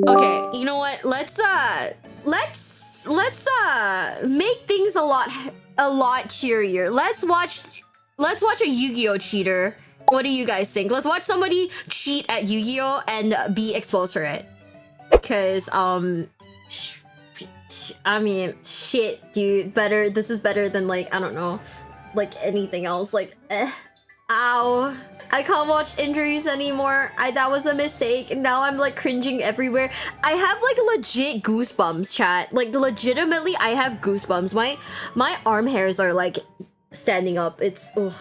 Okay, you know what? Let's make things a lot cheerier. Let's watch a Yu-Gi-Oh cheater. What do you guys think? Let's watch somebody cheat at Yu-Gi-Oh and be exposed for it. Cause I mean, shit, dude. This is better than like, I don't know, like anything else. Like, ow. I can't watch injuries anymore. That was a mistake. Now I'm like cringing everywhere. I have like legit goosebumps, chat. Like legitimately, I have goosebumps. My arm hairs are like standing up. It's ugh.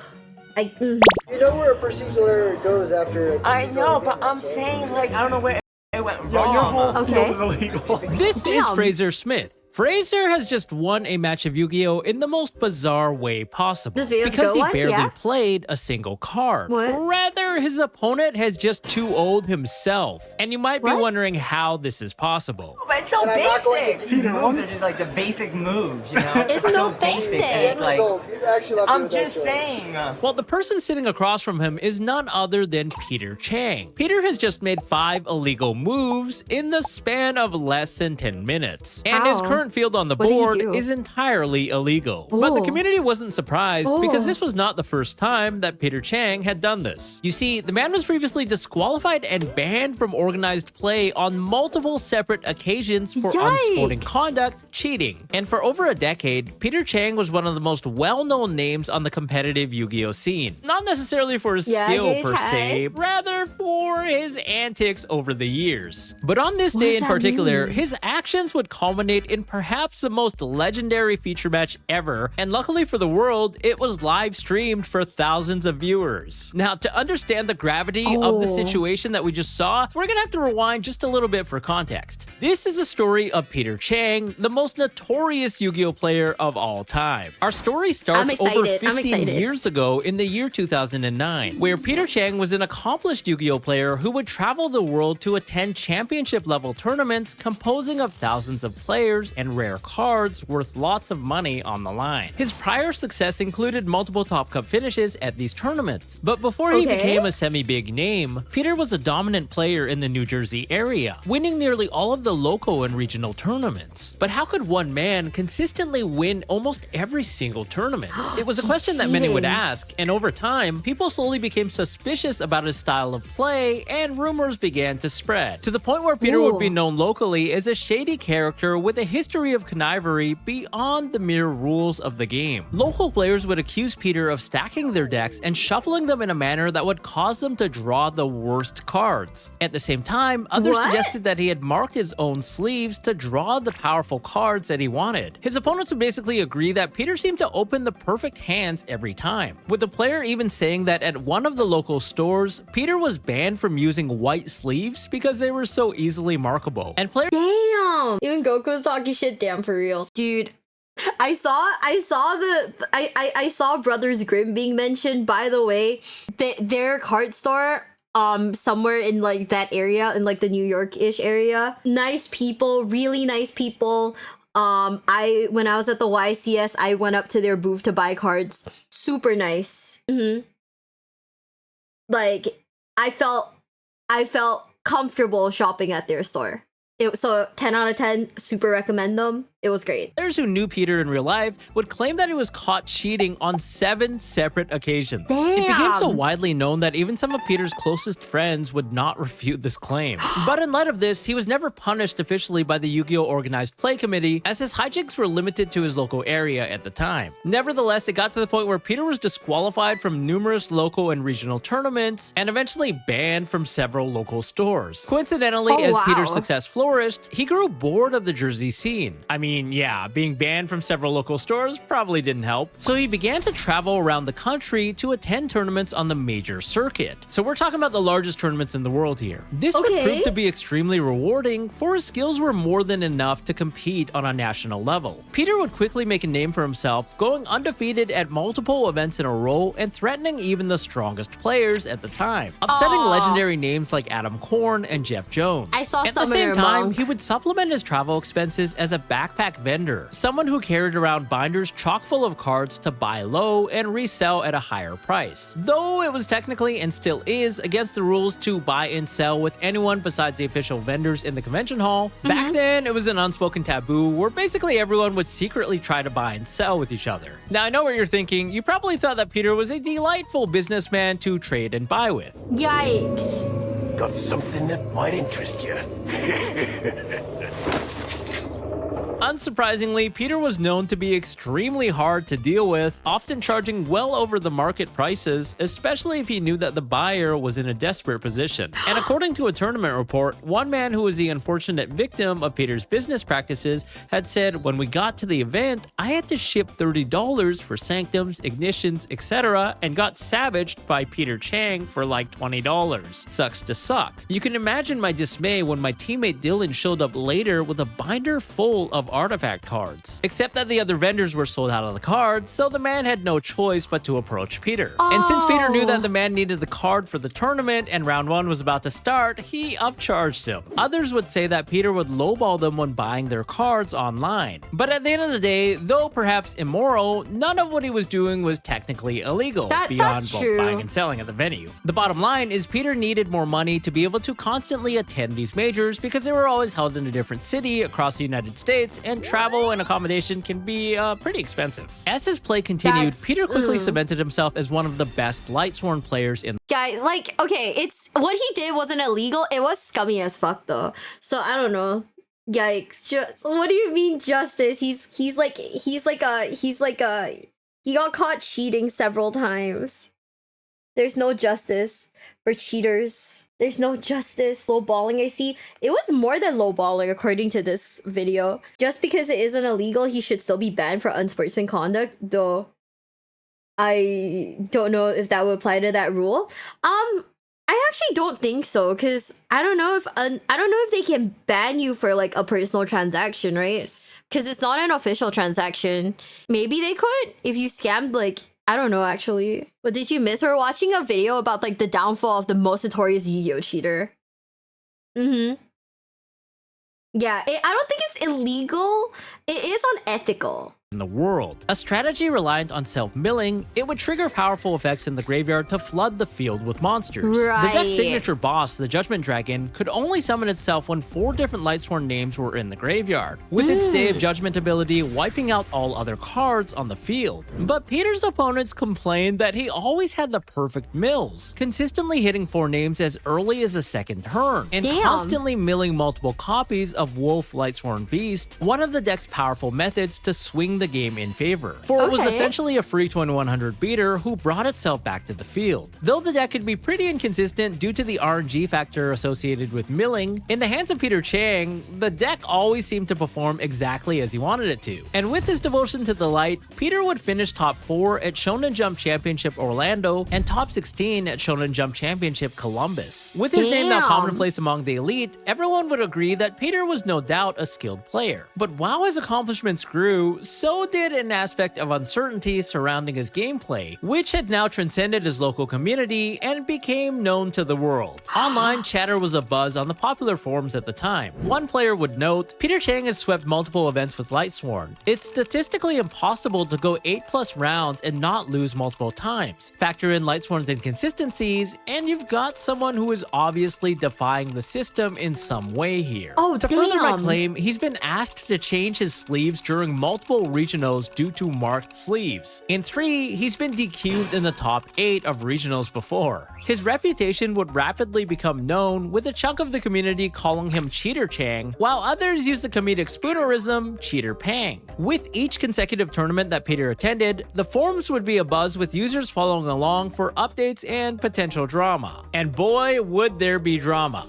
You know where a procedural error goes after. I know, but I'm saying like I don't know where it went wrong. Your whole Okay. field is illegal. This is Damn. Fraser Smith. Fraser has just won a match of Yu-Gi-Oh! In the most bizarre way possible. This video's because go he one? barely Yeah? played a single card. What? Rather, his opponent has just 2-0'd himself. And you might be What? wondering how this is possible. But it's so And I'm not going basic. to These Peter, moves are just like the basic moves, you know? It's so basic. and End it's like, result, you actually left it I'm with that just choice. saying. Well, the person sitting across from him is none other than Peter Chang. Peter has just made 5 illegal moves in the span of less than 10 minutes. And his Ow. current field on the What did he board do? is entirely illegal. But the Oh. community wasn't surprised because Oh. this was not the first time that Peter Chang had done this. You see, the man was previously disqualified and banned from organized play on multiple separate occasions for unsporting Yikes. conduct, cheating. And for over a decade, Peter Chang was one of the most well-known names on the competitive Yu-Gi-Oh scene. Not necessarily for his Yeah, skill good per try. se, rather for his antics over the years. But on this What day does in that particular, mean? his actions would culminate in perhaps the most legendary feature match ever, and luckily for the world, it was live streamed for thousands of viewers. Now, to understand the gravity of the Oh. situation that we just saw, we're gonna have to rewind just a little bit for context. This is a story of Peter Chang, the most notorious Yu-Gi-Oh player of all time. Our story starts over excited. I'm 15 excited. years ago in the year 2009, where Peter Chang was an accomplished Yu-Gi-Oh player who would travel the world to attend championship level tournaments composing of thousands of players and rare cards worth lots of money on the line. His prior success included multiple top cup finishes at these tournaments, but before he Okay. became a semi-big name, Peter was a dominant player in the New Jersey area, winning nearly all of the local and regional tournaments. But how could one man consistently win almost every single tournament? It was a question that many would Cheating. ask, and over time, people slowly became suspicious about his style of play, and rumors began to spread, to the point where Peter would be Ooh. known locally as a shady character with a history of connivery beyond the mere rules of the game. Local players would accuse Peter of stacking their decks and shuffling them in a manner that would cause them to draw the worst cards. At the same time, others What? suggested that he had marked his own sleeves to draw the powerful cards that he wanted. His opponents would basically agree that Peter seemed to open the perfect hands every time, with the player even saying that at one of the local stores, Peter was banned from using white sleeves because they were so easily markable. And players Damn! Even Goku's talking shit. Damn, for real, dude. I saw Brothers Grimm being mentioned. By the way, their card store somewhere in like that area, in like the New York-ish area. Nice people, really nice people. When I was at the YCS, I went up to their booth to buy cards. Super nice. Like I felt comfortable shopping at their store. So 10 out of 10, super recommend them. It was great. Players who knew Peter in real life would claim that he was caught cheating on 7 separate occasions. It became so Damn. widely known that even some of Peter's closest friends would not refute this claim. But in light of this, he was never punished officially by the Yu-Gi-Oh! Organized Play Committee, as his hijinks were limited to his local area at the time. Nevertheless, it got to the point where Peter was disqualified from numerous local and regional tournaments, and eventually banned from several local stores. Coincidentally, Oh, as wow. Peter's success flourished, he grew bored of the Jersey scene. I mean, yeah, being banned from several local stores probably didn't help. So he began to travel around the country to attend tournaments on the major circuit. So we're talking about the largest tournaments in the world here. This would Okay. prove to be extremely rewarding, for his skills were more than enough to compete on a national level. Peter would quickly make a name for himself, going undefeated at multiple events in a row and threatening even the strongest players at the time, upsetting Aw. legendary names like Adam Korn and Jeff Jones. I saw At the Summoner same time, Monk. he would supplement his travel expenses as a backpack backpack vendor, someone who carried around binders chock full of cards to buy low and resell at a higher price. Though it was technically and still is against the rules to buy and sell with anyone besides the official vendors in the convention hall, back then it was an unspoken taboo where basically everyone would secretly try to buy and sell with each other. Now I know what you're thinking, you probably thought that Peter was a delightful businessman to trade and buy with. Yikes. Got something that might interest you. Unsurprisingly, Peter was known to be extremely hard to deal with, often charging well over the market prices, especially if he knew that the buyer was in a desperate position. And according to a tournament report, one man who was the unfortunate victim of Peter's business practices had said, "When we got to the event, I had to ship $30 for sanctums, ignitions, etc., and got savaged by Peter Chang for like $20. Sucks to suck." You can imagine my dismay when my teammate Dylan showed up later with a binder full of artifact cards. Except that the other vendors were sold out of the cards, so the man had no choice but to approach Peter. And since Peter knew that the man needed the card for the tournament and round 1 was about to start, he upcharged him. Others would say that Peter would lowball them when buying their cards online. But at the end of the day, though perhaps immoral, none of what he was doing was technically illegal beyond both buying and selling at the venue. The bottom line is Peter needed more money to be able to constantly attend these majors because they were always held in a different city across the United States, and travel and accommodation can be pretty expensive. As his play continued, Peter quickly cemented himself as one of the best Lightsworn players in. Guys, like, okay, it's what he did wasn't illegal. It was scummy as fuck though. So I don't know. Yikes! What do you mean justice? He got caught cheating several times. There's no justice for cheaters. There's no justice. Lowballing, I see. It was more than lowballing according to this video. Just because it isn't illegal, he should still be banned for unsportsmanlike conduct, though I don't know if that would apply to that rule. I actually don't think so, because I don't know if they can ban you for like a personal transaction, right? Because it's not an official transaction. Maybe they could if you scammed, like, I don't know actually. What did you miss? We're watching a video about like the downfall of the most notorious Yugioh cheater. Yeah, I don't think it's illegal. It is unethical. In the world. A strategy reliant on self-milling, it would trigger powerful effects in the graveyard to flood the field with monsters. Right. The deck's signature boss, the Judgment Dragon, could only summon itself when 4 different Lightsworn names were in the graveyard, with its Day of Judgment ability wiping out all other cards on the field. But Peter's opponents complained that he always had the perfect mills, consistently hitting 4 names as early as the second turn, and constantly milling multiple copies of Wolf Lightsworn Beast, one of the deck's powerful methods to swing the game in favor. For it was essentially a free 2100 beater who brought itself back to the field. Though the deck could be pretty inconsistent due to the RNG factor associated with milling, in the hands of Peter Chang, the deck always seemed to perform exactly as he wanted it to. And with his devotion to the light, Peter would finish top 4 at Shonen Jump Championship Orlando and top 16 at Shonen Jump Championship Columbus. With his name now commonplace among the elite, everyone would agree that Peter was no doubt a skilled player. But while his accomplishments grew, so did an aspect of uncertainty surrounding his gameplay, which had now transcended his local community and became known to the world. Online chatter was abuzz on the popular forums at the time. One player would note, "Peter Chang has swept multiple events with Lightsworn. It's statistically impossible to go 8+ rounds and not lose multiple times. Factor in Lightsworn's inconsistencies, and you've got someone who is obviously defying the system in some way here." To further my claim, he's been asked to change his sleeves during multiple regionals due to marked sleeves. In 3, he's been DQ'd in the top 8 of regionals before. His reputation would rapidly become known, with a chunk of the community calling him Cheater Chang, while others use the comedic spoonerism Cheater Pang. With each consecutive tournament that Peter attended, the forums would be abuzz with users following along for updates and potential drama. And boy, would there be drama.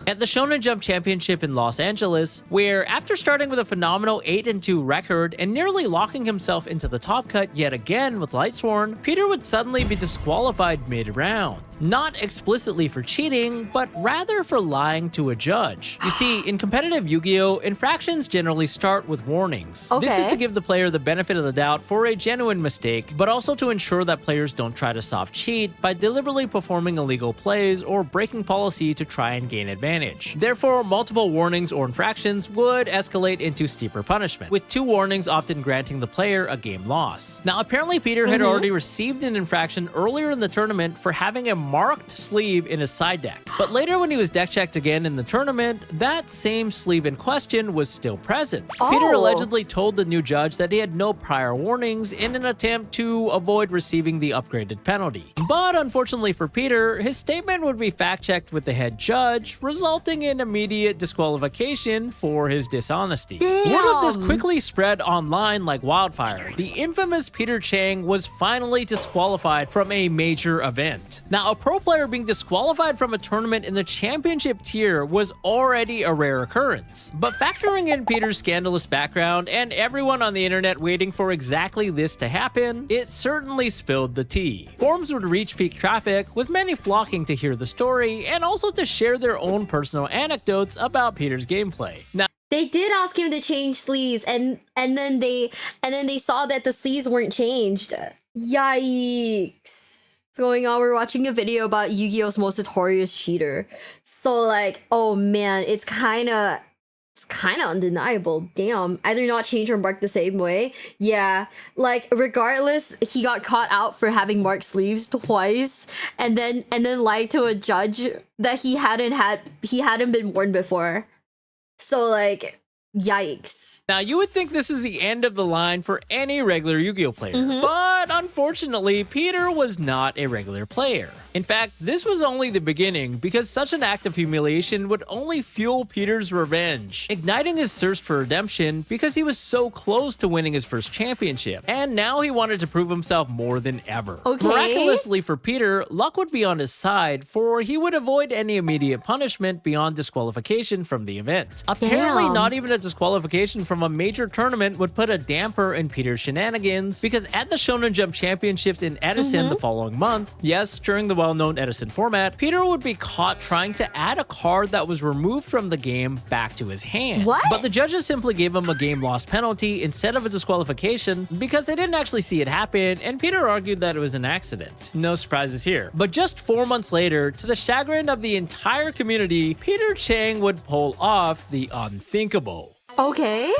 At the Shonen Jump Championship in Los Angeles, where after starting with a phenomenal 8-2 record and nearly locking himself into the top cut yet again with Lightsworn, Peter would suddenly be disqualified mid-round. Not explicitly for cheating, but rather for lying to a judge. You see, in competitive Yu-Gi-Oh!, infractions generally start with warnings. This is to give the player the benefit of the doubt for a genuine mistake, but also to ensure that players don't try to soft cheat by deliberately performing illegal plays or breaking policy to try and gain gain advantage. Therefore, multiple warnings or infractions would escalate into steeper punishment, with 2 warnings often granting the player a game loss. Now, apparently Peter had already received an infraction earlier in the tournament for having a marked sleeve in his side deck. But later when he was deck checked again in the tournament, that same sleeve in question was still present. Peter allegedly told the new judge that he had no prior warnings in an attempt to avoid receiving the upgraded penalty. But unfortunately for Peter, his statement would be fact-checked with the head judge, resulting in immediate disqualification for his dishonesty. Damn. Word of this quickly spread online like wildfire. The infamous Peter Chang was finally disqualified from a major event. Now, a pro player being disqualified from a tournament in the championship tier was already a rare occurrence. But factoring in Peter's scandalous background and everyone on the internet waiting for exactly this to happen, it certainly spilled the tea. Forums would reach peak traffic, with many flocking to hear the story and also to share their own personal anecdotes about Peter's gameplay. Now, They did ask him to change sleeves, and then they saw that the sleeves weren't changed. Yikes! What's going on? We're watching a video about Yu-Gi-Oh's most notorious cheater. So like, oh man, it's kind of undeniable. Damn, either not change or mark the same way. Yeah, like regardless, he got caught out for having marked sleeves twice, and then lied to a judge that he hadn't been worn before. So like, yikes. Now, you would think this is the end of the line for any regular Yu-Gi-Oh player, but unfortunately, Peter was not a regular player. In fact, this was only the beginning, because such an act of humiliation would only fuel Peter's revenge, igniting his thirst for redemption because he was so close to winning his first championship, and now he wanted to prove himself more than ever. Okay. Miraculously for Peter, luck would be on his side, for he would avoid any immediate punishment beyond disqualification from the event. Apparently, Damn. not even a disqualification from a major tournament would put a damper in Peter's shenanigans, because at the Shonen Jump Championships in Edison the following month, yes, during the well-known Edison format, Peter would be caught trying to add a card that was removed from the game back to his hand. What? But the judges simply gave him a game loss penalty instead of a disqualification because they didn't actually see it happen, and Peter argued that it was an accident. No surprises here. But just 4 months later, to the chagrin of the entire community, Peter Chang would pull off the unthinkable. Okay.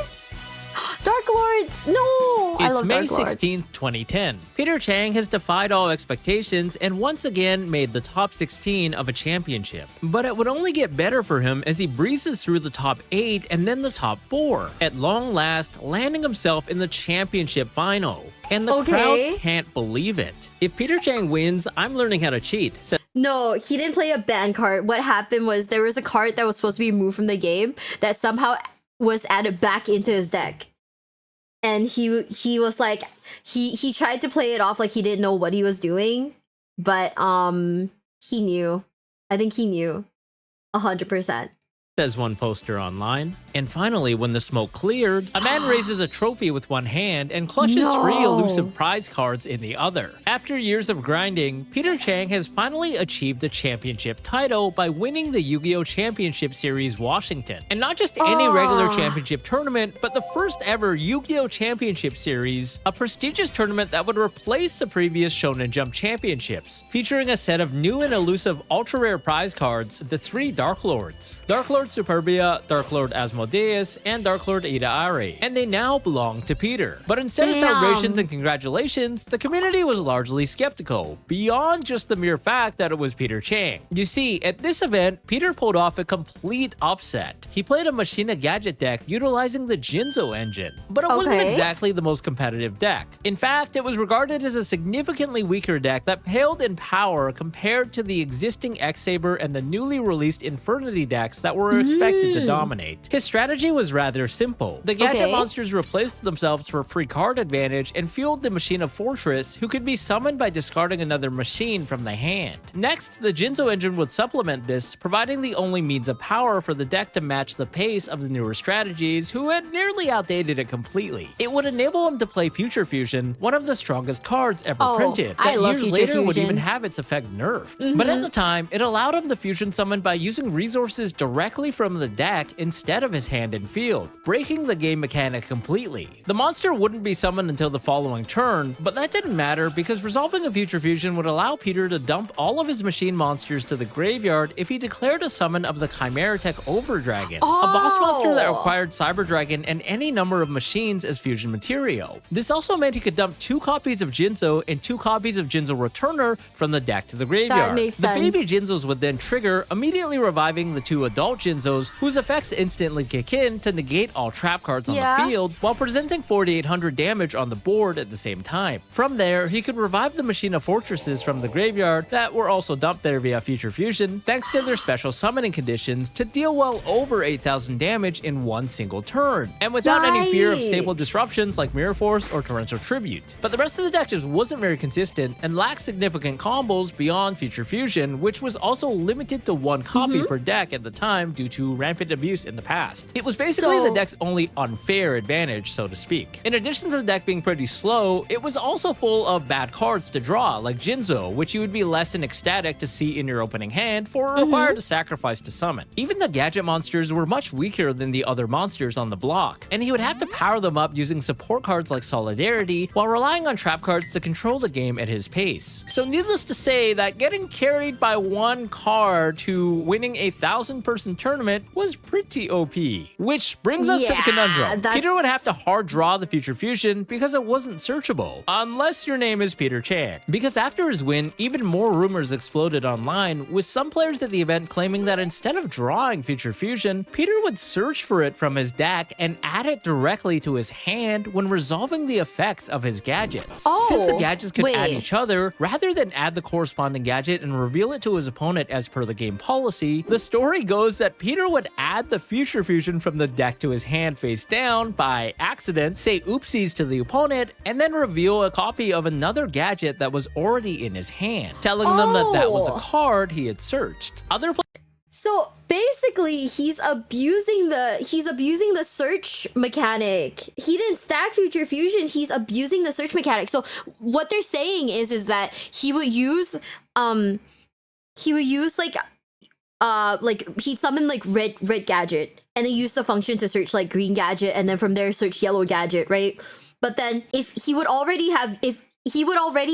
Dark Lords! No! I It's love May Dark Lords. 16th, 2010. Peter Chang has defied all expectations and once again made the top 16 of a championship. But it would only get better for him as he breezes through the top 8 and then the top 4, at long last landing himself in the championship final. And the crowd can't believe it. If Peter Chang wins, I'm learning how to cheat, said No, he didn't play a ban card. What happened was there was a card that was supposed to be removed from the game that somehow was added back into his deck. And he was like, he tried to play it off like he didn't know what he was doing, but he knew. I think he knew 100%. says one poster online. And finally, when the smoke cleared, a man raises a trophy with one hand and clutches 3 elusive prize cards in the other. After years of grinding, Peter Chang has finally achieved a championship title by winning the Yu-Gi-Oh! Championship Series Washington. And not just any regular championship tournament, but the first ever Yu-Gi-Oh! Championship Series, a prestigious tournament that would replace the previous Shonen Jump Championships, featuring a set of new and elusive ultra-rare prize cards, the 3 Dark Lords. Dark Lord Superbia, Dark Lord Asmodeus, and Dark Lord Ida Ari, and they now belong to Peter. But instead of celebrations and congratulations, the community was largely skeptical, beyond just the mere fact that it was Peter Chang. You see, at this event, Peter pulled off a complete upset. He played a Machina Gadget deck utilizing the Jinzo engine, but it wasn't exactly the most competitive deck. In fact, it was regarded as a significantly weaker deck that paled in power compared to the existing X-Saber and the newly released Infernity decks that were expected to dominate. His strategy was rather simple. The gadget monsters replaced themselves for free card advantage and fueled the Machina Fortress, who could be summoned by discarding another machine from the hand. Next, the Jinzo engine would supplement this, providing the only means of power for the deck to match the pace of the newer strategies, who had nearly outdated it completely. It would enable him to play Future Fusion, one of the strongest cards ever printed, that years later would even have its effect nerfed. But at the time, it allowed him to fusion summon by using resources directly from the deck instead of his his hand and field, breaking the game mechanic completely. The monster wouldn't be summoned until the following turn, but that didn't matter because resolving a future fusion would allow Peter to dump all of his machine monsters to the graveyard if he declared a summon of the Chimera Tech Overdragon, a boss monster that required Cyber Dragon and any number of machines as fusion material. This also meant he could dump 2 copies of Jinzo and 2 copies of Jinzo Returner from the deck to the graveyard. That makes the sense. baby Jinzos would then trigger, immediately reviving the 2 adult Jinzos, whose effects instantly kick in to negate all trap cards on the field, while presenting 4,800 damage on the board at the same time. From there, he could revive the Machina Fortresses from the graveyard that were also dumped there via Future Fusion, thanks to their special summoning conditions to deal well over 8,000 damage in one single turn, and without any fear of stable disruptions like Mirror Force or Torrential Tribute. But the rest of the deck just wasn't very consistent and lacked significant combos beyond Future Fusion, which was also limited to 1 copy per deck at the time due to rampant abuse in the past. It was basically the deck's only unfair advantage, so to speak. In addition to the deck being pretty slow, it was also full of bad cards to draw, like Jinzo, which you would be less than ecstatic to see in your opening hand for required to sacrifice to summon. Even the gadget monsters were much weaker than the other monsters on the block, and he would have to power them up using support cards like Solidarity while relying on trap cards to control the game at his pace. So needless to say that getting carried by 1 card to winning a 1,000-person tournament was pretty OP. Which brings us to the conundrum. Peter would have to hard draw the Future Fusion because it wasn't searchable, unless your name is Peter Chan. Because after his win, even more rumors exploded online, with some players at the event claiming that instead of drawing Future Fusion, Peter would search for it from his deck and add it directly to his hand when resolving the effects of his gadgets. Since the gadgets could add each other, rather than add the corresponding gadget and reveal it to his opponent as per the game policy, the story goes that Peter would add the Future Fusion from the deck to his hand face down by accident, say oopsies to the opponent, and then reveal a copy of another gadget that was already in his hand, telling them that that was a card he had searched. So basically, he's abusing the search mechanic. He didn't stack Future Fusion. He's abusing the search mechanic. So what they're saying is that he would use he'd summon like red gadget and then use the function to search like green gadget and then from there search yellow gadget, right? But then if he would already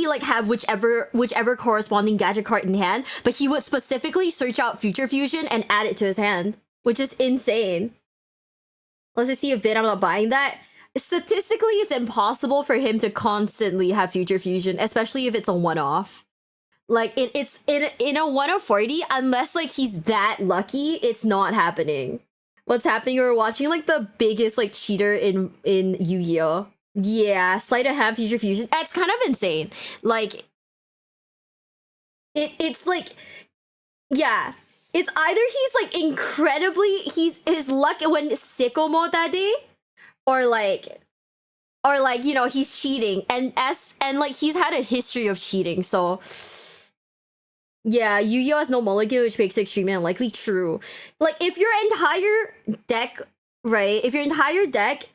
like have whichever corresponding gadget card in hand, but he would specifically search out Future Fusion and add it to his hand, which is insane. Let's just see a vid. I'm not buying that. Statistically, it's impossible for him to constantly have Future Fusion, especially if it's a one-off. Like it's in a 1 of 40, unless like he's that lucky, it's not happening. What's happening? You're watching like the biggest like cheater in Yu-Gi-Oh. Yeah, sleight of hand Future Fusion. It's kind of insane. Like it's like, yeah. It's either he's like incredibly his luck went sicko mode that day, or like you know he's cheating and like he's had a history of cheating. So yeah, Yu-Gi-Oh has no mulligan, which makes it extremely unlikely. True. Like if your entire deck, right? If your entire deck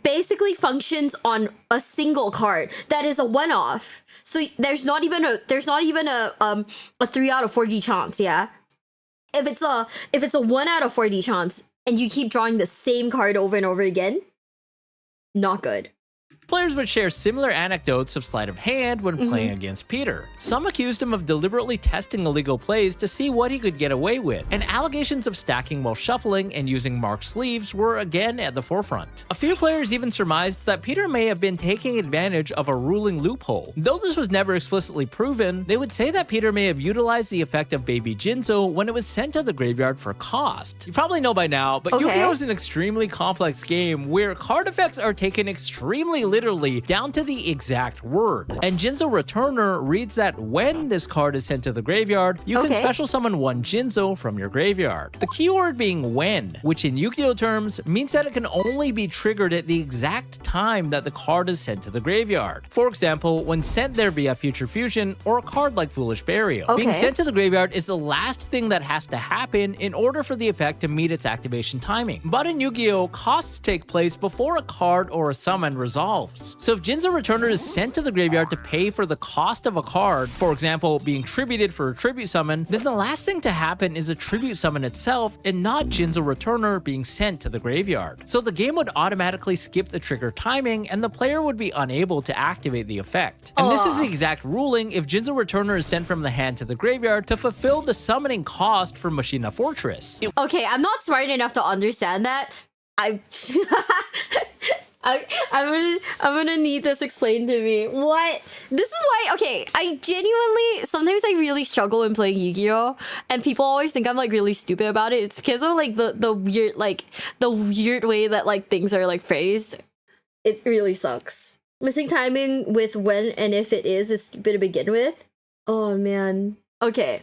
basically functions on a single card that is a one-off, so there's not even a 3 out of 40 chance. Yeah, if it's a 1 out of 40 chance and you keep drawing the same card over and over again, not good. Players would share similar anecdotes of sleight of hand when playing against Peter. Some accused him of deliberately testing illegal plays to see what he could get away with, and allegations of stacking while shuffling and using marked sleeves were again at the forefront. A few players even surmised that Peter may have been taking advantage of a ruling loophole. Though this was never explicitly proven, they would say that Peter may have utilized the effect of Baby Jinzo when it was sent to the graveyard for cost. You probably know by now, but Yu-Gi-Oh is an extremely complex game where card effects are taken extremely literally down to the exact word. And Jinzo Returner reads that when this card is sent to the graveyard, you can special summon 1 Jinzo from your graveyard. The keyword being when, which in Yu-Gi-Oh terms means that it can only be triggered at the exact time that the card is sent to the graveyard. For example, when sent there via Future Fusion or a card like Foolish Burial. Being sent to the graveyard is the last thing that has to happen in order for the effect to meet its activation timing. But in Yu-Gi-Oh, costs take place before a card or a summon resolves. themselves. So if Jinzo Returner is sent to the graveyard to pay for the cost of a card, for example, being tributed for a tribute summon, then the last thing to happen is a tribute summon itself and not Jinzo Returner being sent to the graveyard. So the game would automatically skip the trigger timing and the player would be unable to activate the effect. And this is the exact ruling if Jinzo Returner is sent from the hand to the graveyard to fulfill the summoning cost for Machina Fortress. Okay, I'm not smart enough to understand that. I'm gonna need this explained to me. What? This is why, okay, I genuinely, sometimes I really struggle in playing Yu-Gi-Oh! And people always think I'm like really stupid about it. It's because of like the weird, like the weird way that like things are like phrased. It really sucks. Missing timing with when and if it is stupid to begin with. Oh man. Okay.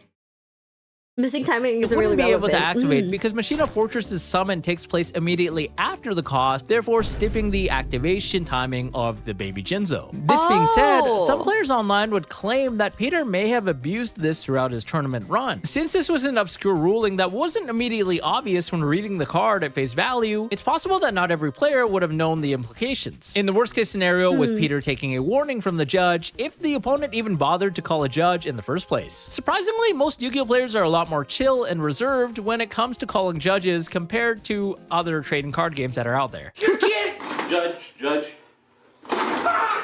Missing timing is really relevant. It wouldn't be able to relevant. activate because Machina Fortress's summon takes place immediately after the cost, therefore stiffing the activation timing of the baby Jinzo. This being said, some players online would claim that Peter may have abused this throughout his tournament run. Since this was an obscure ruling that wasn't immediately obvious when reading the card at face value, it's possible that not every player would have known the implications. In the worst case scenario, with Peter taking a warning from the judge, if the opponent even bothered to call a judge in the first place. Surprisingly, most Yu-Gi-Oh players are a lot more chill and reserved when it comes to calling judges compared to other trading card games that are out there. You can't! Judge.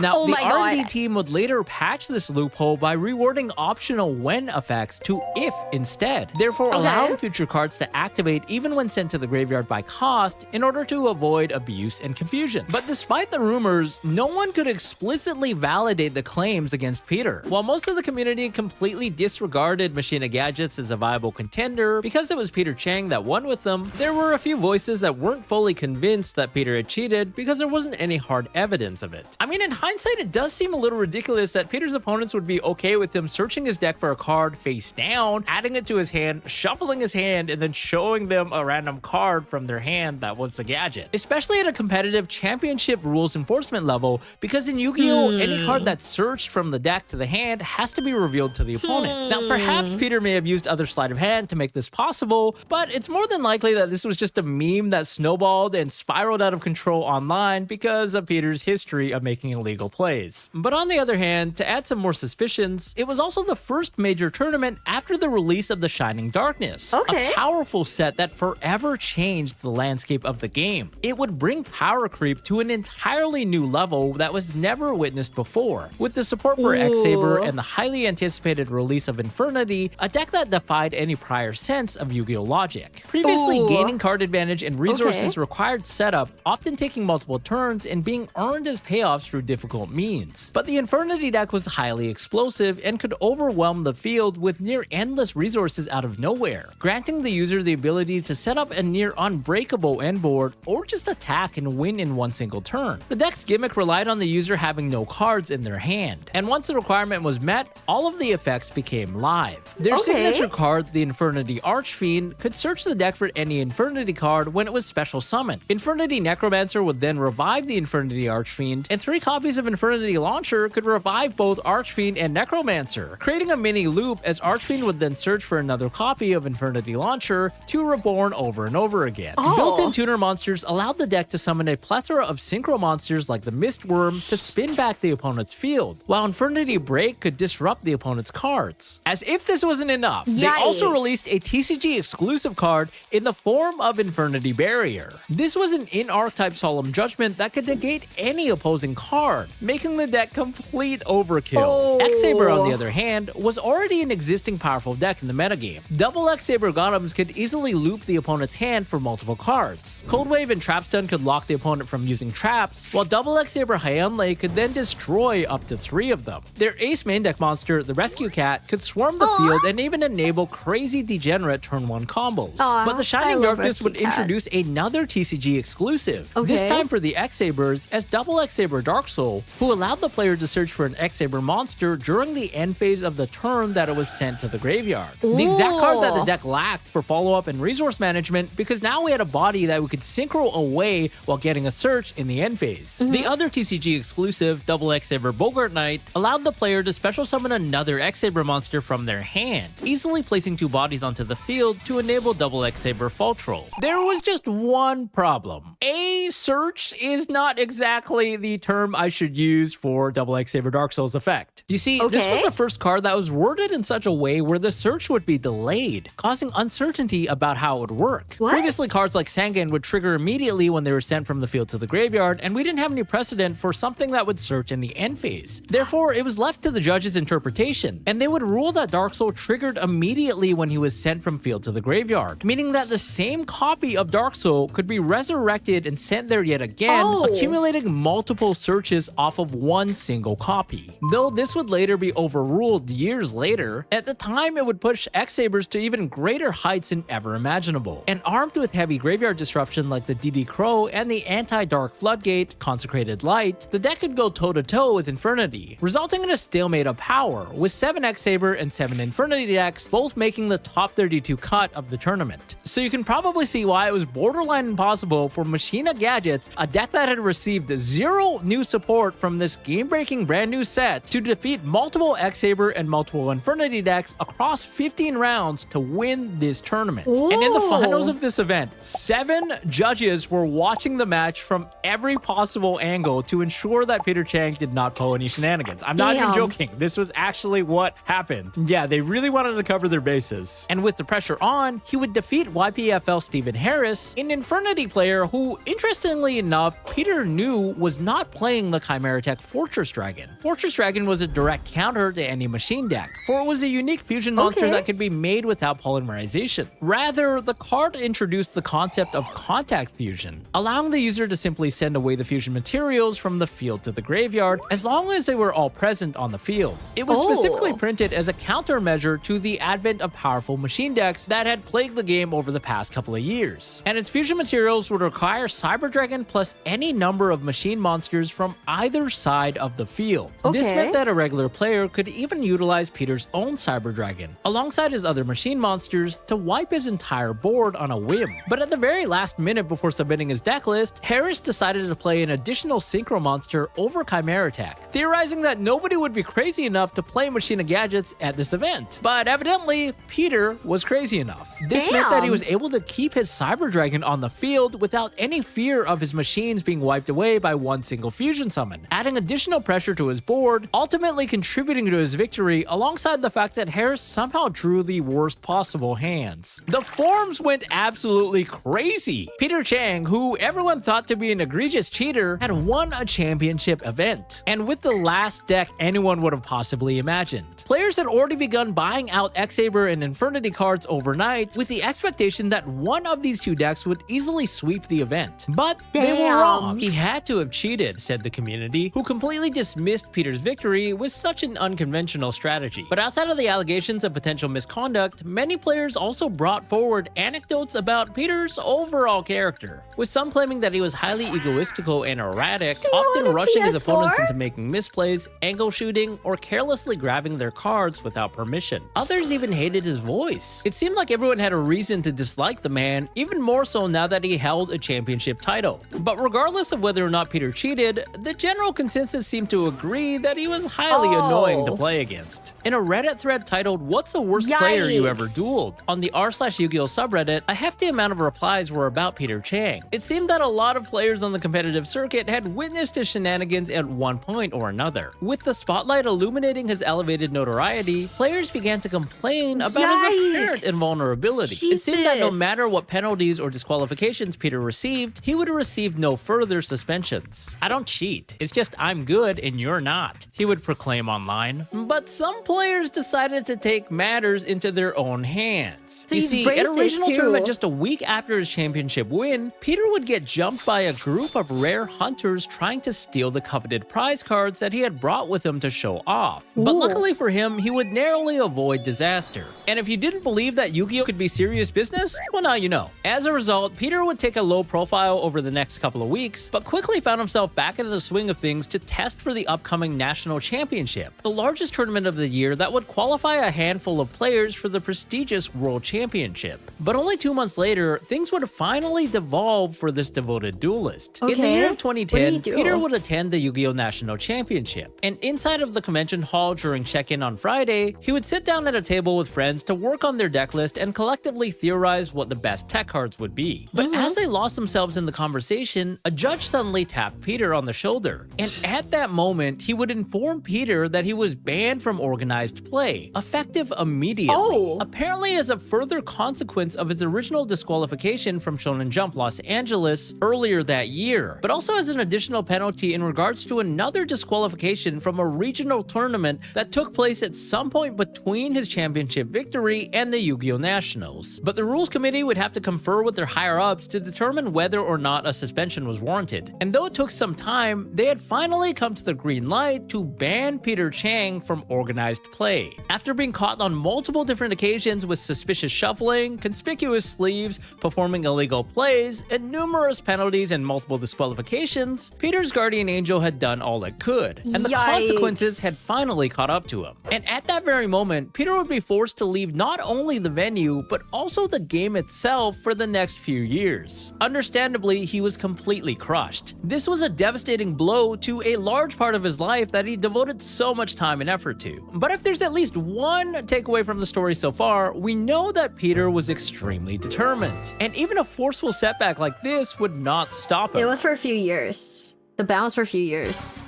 Now, the my R&D God. team would later patch this loophole by rewarding optional when effects to if instead, therefore allowing future cards to activate even when sent to the graveyard by cost in order to avoid abuse and confusion. But despite the rumors, no one could explicitly validate the claims against Peter. While most of the community completely disregarded Machina Gadgets as a viable contender because it was Peter Chang that won with them, there were a few voices that weren't fully convinced that Peter had cheated because there wasn't any hard evidence of it. I mean, in hindsight, it does seem a little ridiculous that Peter's opponents would be okay with him searching his deck for a card face down, adding it to his hand, shuffling his hand, and then showing them a random card from their hand that was the gadget. Especially at a competitive championship rules enforcement level, because in Yu-Gi-Oh, any card that's searched from the deck to the hand has to be revealed to the opponent. Now, perhaps Peter may have used other sleight of hand to make this possible, but it's more than likely that this was just a meme that snowballed and spiraled out of control online because of Peter's history of making illegal plays. But on the other hand, to add some more suspicions, it was also the first major tournament after the release of the Shining Darkness, a powerful set that forever changed the landscape of the game. It would bring power creep to an entirely new level that was never witnessed before, with the support for X-Saber and the highly anticipated release of Infernity, a deck that defied any prior sense of Yu-Gi-Oh logic. Previously, gaining card advantage and resources required setup, often taking multiple turns and being earned as payoffs through difficult means. But the Infernity deck was highly explosive and could overwhelm the field with near endless resources out of nowhere, granting the user the ability to set up a near unbreakable end board or just attack and win in one single turn. The deck's gimmick relied on the user having no cards in their hand, and once the requirement was met, all of the effects became live. Their signature card, the Infernity Archfiend, could search the deck for any Infernity card when it was special summoned. Infernity Necromancer would then revive the Infernity Archfiend, and 3 copies of Infernity Launcher could revive both Archfiend and Necromancer, creating a mini loop as Archfiend would then search for another copy of Infernity Launcher to reborn over and over again. Built-in tuner monsters allowed the deck to summon a plethora of synchro monsters like the Mistworm to spin back the opponent's field, while Infernity Break could disrupt the opponent's cards. As if this wasn't enough, they also released a TCG exclusive card in the form of Infernity Barrier. This was an in-archetype Solemn Judgment that could negate any opposing card, making the deck complete overkill. X-Saber, on the other hand, was already an existing powerful deck in the metagame. Double X-Saber Golems could easily loop the opponent's hand for multiple cards. Cold Wave and Trap Stun could lock the opponent from using traps, while Double X-Saber Hyunlei could then destroy up to 3 of them. Their ace main deck monster, the Rescue Cat, could swarm the field and even enable crazy degenerate turn 1 combos. But the Shining Darkness would introduce another TCG exclusive, this time for the X-Sabers as Double X-Saber Dark Soul, who allowed the player to search for an X-Saber monster during the end phase of the turn that it was sent to the graveyard. The exact card that the deck lacked for follow-up and resource management, because now we had a body that we could synchro away while getting a search in the end phase. The other TCG exclusive, Double X-Saber Bogart Knight, allowed the player to special summon another X-Saber monster from their hand, easily placing 2 bodies onto the field to enable Double X-Saber Fall Troll. There was just one problem. A search is not exactly the term I should use for Double X Saber Dark Souls effect. You see, this was the first card that was worded in such a way where the search would be delayed, causing uncertainty about how it would work. What? Previously, cards like Sangan would trigger immediately when they were sent from the field to the graveyard, and we didn't have any precedent for something that would search in the end phase. Therefore, it was left to the judge's interpretation, and they would rule that Dark Soul triggered immediately when he was sent from field to the graveyard, meaning that the same copy of Dark Soul could be resurrected and sent there yet again, accumulating multiple searches off of one single copy. Though this would later be overruled years later, at the time it would push X-Sabers to even greater heights than ever imaginable. And armed with heavy graveyard disruption like the DD Crow and the anti-Dark Floodgate, Consecrated Light, the deck could go toe-to-toe with Infernity, resulting in a stalemate of power, with 7 X-Saber and 7 Infernity decks both making the top 32 cut of the tournament. So you can probably see why it was borderline impossible for Machina Gadgets, a deck that had received 0 new support from this game-breaking brand new set, to defeat multiple X-Saber and multiple Infernity decks across 15 rounds to win this tournament. And in the finals of this event, 7 judges were watching the match from every possible angle to ensure that Peter Chang did not pull any shenanigans. I'm not even joking. This was actually what happened. Yeah, they really wanted to cover their bases. And with the pressure on, he would defeat YPFL Stephen Harris, an Infernity player who, interestingly enough, Peter knew was not playing the Chimera Tech Fortress Dragon. Fortress Dragon was a direct counter to any machine deck, for it was a unique fusion monster that could be made without polymerization. Rather, the card introduced the concept of contact fusion, allowing the user to simply send away the fusion materials from the field to the graveyard as long as they were all present on the field. It was specifically printed as a countermeasure to the advent of powerful machine decks that had plagued the game over the past couple of years. And its fusion materials would require Cyber Dragon plus any number of machine monsters from either side of the field. This meant that a regular player could even utilize Peter's own Cyber Dragon, alongside his other machine monsters, to wipe his entire board on a whim. But at the very last minute before submitting his deck list, Harris decided to play an additional Synchro monster over Chimera Tech, theorizing that nobody would be crazy enough to play Machina Gadgets at this event. But evidently, Peter was crazy enough. This meant that he was able to keep his Cyber Dragon on the field without any fear of his machines being wiped away by one single fusion summon, adding additional pressure to his board, ultimately contributing to his victory alongside the fact that Harris somehow drew the worst possible hands. The forums went absolutely crazy. Peter Chang, who everyone thought to be an egregious cheater, had won a championship event, and with the last deck anyone would have possibly imagined. Players had already begun buying out X-Saber and Infernity cards overnight with the expectation that one of these two decks would easily sweep the event. But they were wrong. He had to have cheated, said the community, who completely dismissed Peter's victory with such an unconventional strategy. But outside of the allegations of potential misconduct, many players also brought forward anecdotes about Peter's overall character, with some claiming that he was highly egoistical and erratic, often rushing his opponents into making misplays, angle shooting, or carelessly grabbing their cards without permission. Others even hated his voice. It seemed like everyone had a reason to dislike the man, even more so now that he held a championship title. But regardless of whether or not Peter cheated, the general consensus seemed to agree that he was highly annoying to play against. In a Reddit thread titled "What's the worst player you ever dueled?" on the r/Yugioh subreddit, a hefty amount of replies were about Peter Chang. It seemed that a lot of players on the competitive circuit had witnessed his shenanigans at one point or another. With the spotlight illuminating his elevated notoriety, players began to complain about his apparent invulnerability. It seemed that no matter what penalties or disqualifications Peter received, he would receive no further suspensions. "I don't cheat, it's just I'm good and you're not," he would proclaim online. But some players decided to take matters into their own hands. So you see, at a regional tournament just a week after his championship win, Peter would get jumped by a group of rare hunters trying to steal the coveted prize cards that he had brought with him to show off. But luckily for him, he would narrowly avoid disaster. And if you didn't believe that Yugioh could be serious business, well, now you know. As a result, Peter would take a low profile over the next couple of weeks, but quickly found himself back into the swing of things to test for the upcoming National Championship, the largest tournament of the year that would qualify a handful of players for the prestigious World Championship. But only 2 months later, things would finally devolve for this devoted duelist. In the year of 2010, Peter would attend the Yu-Gi-Oh! National Championship, and inside of the convention hall during check-in on Friday, he would sit down at a table with friends to work on their deck list and collectively theorize what the best tech cards would be. But as they lost themselves themselves in the conversation, a judge suddenly tapped Peter on the shoulder. And at that moment, he would inform Peter that he was banned from organized play, effective immediately. Oh. Apparently as a further consequence of his original disqualification from Shonen Jump Los Angeles earlier that year, but also as an additional penalty in regards to another disqualification from a regional tournament that took place at some point between his championship victory and the Yu-Gi-Oh! Nationals. But the rules committee would have to confer with their higher-ups to determine whether or not a suspension was warranted. And though it took some time, they had finally come to the green light to ban Peter Chang from organized play. After being caught on multiple different occasions with suspicious shuffling, conspicuous sleeves, performing illegal plays, and numerous penalties and multiple disqualifications, Peter's guardian angel had done all it could, and the Yikes. consequences had finally caught up to him. And at that very moment, Peter would be forced to leave not only the venue, but also the game itself for the next few years. Understandably, he was completely crushed. This was a devastating blow to a large part of his life that he devoted so much time and effort to. But if there's at least one takeaway from the story so far, we know that Peter was extremely determined. And even a forceful setback like this would not stop him. It was for a few years. The ban was for a few years.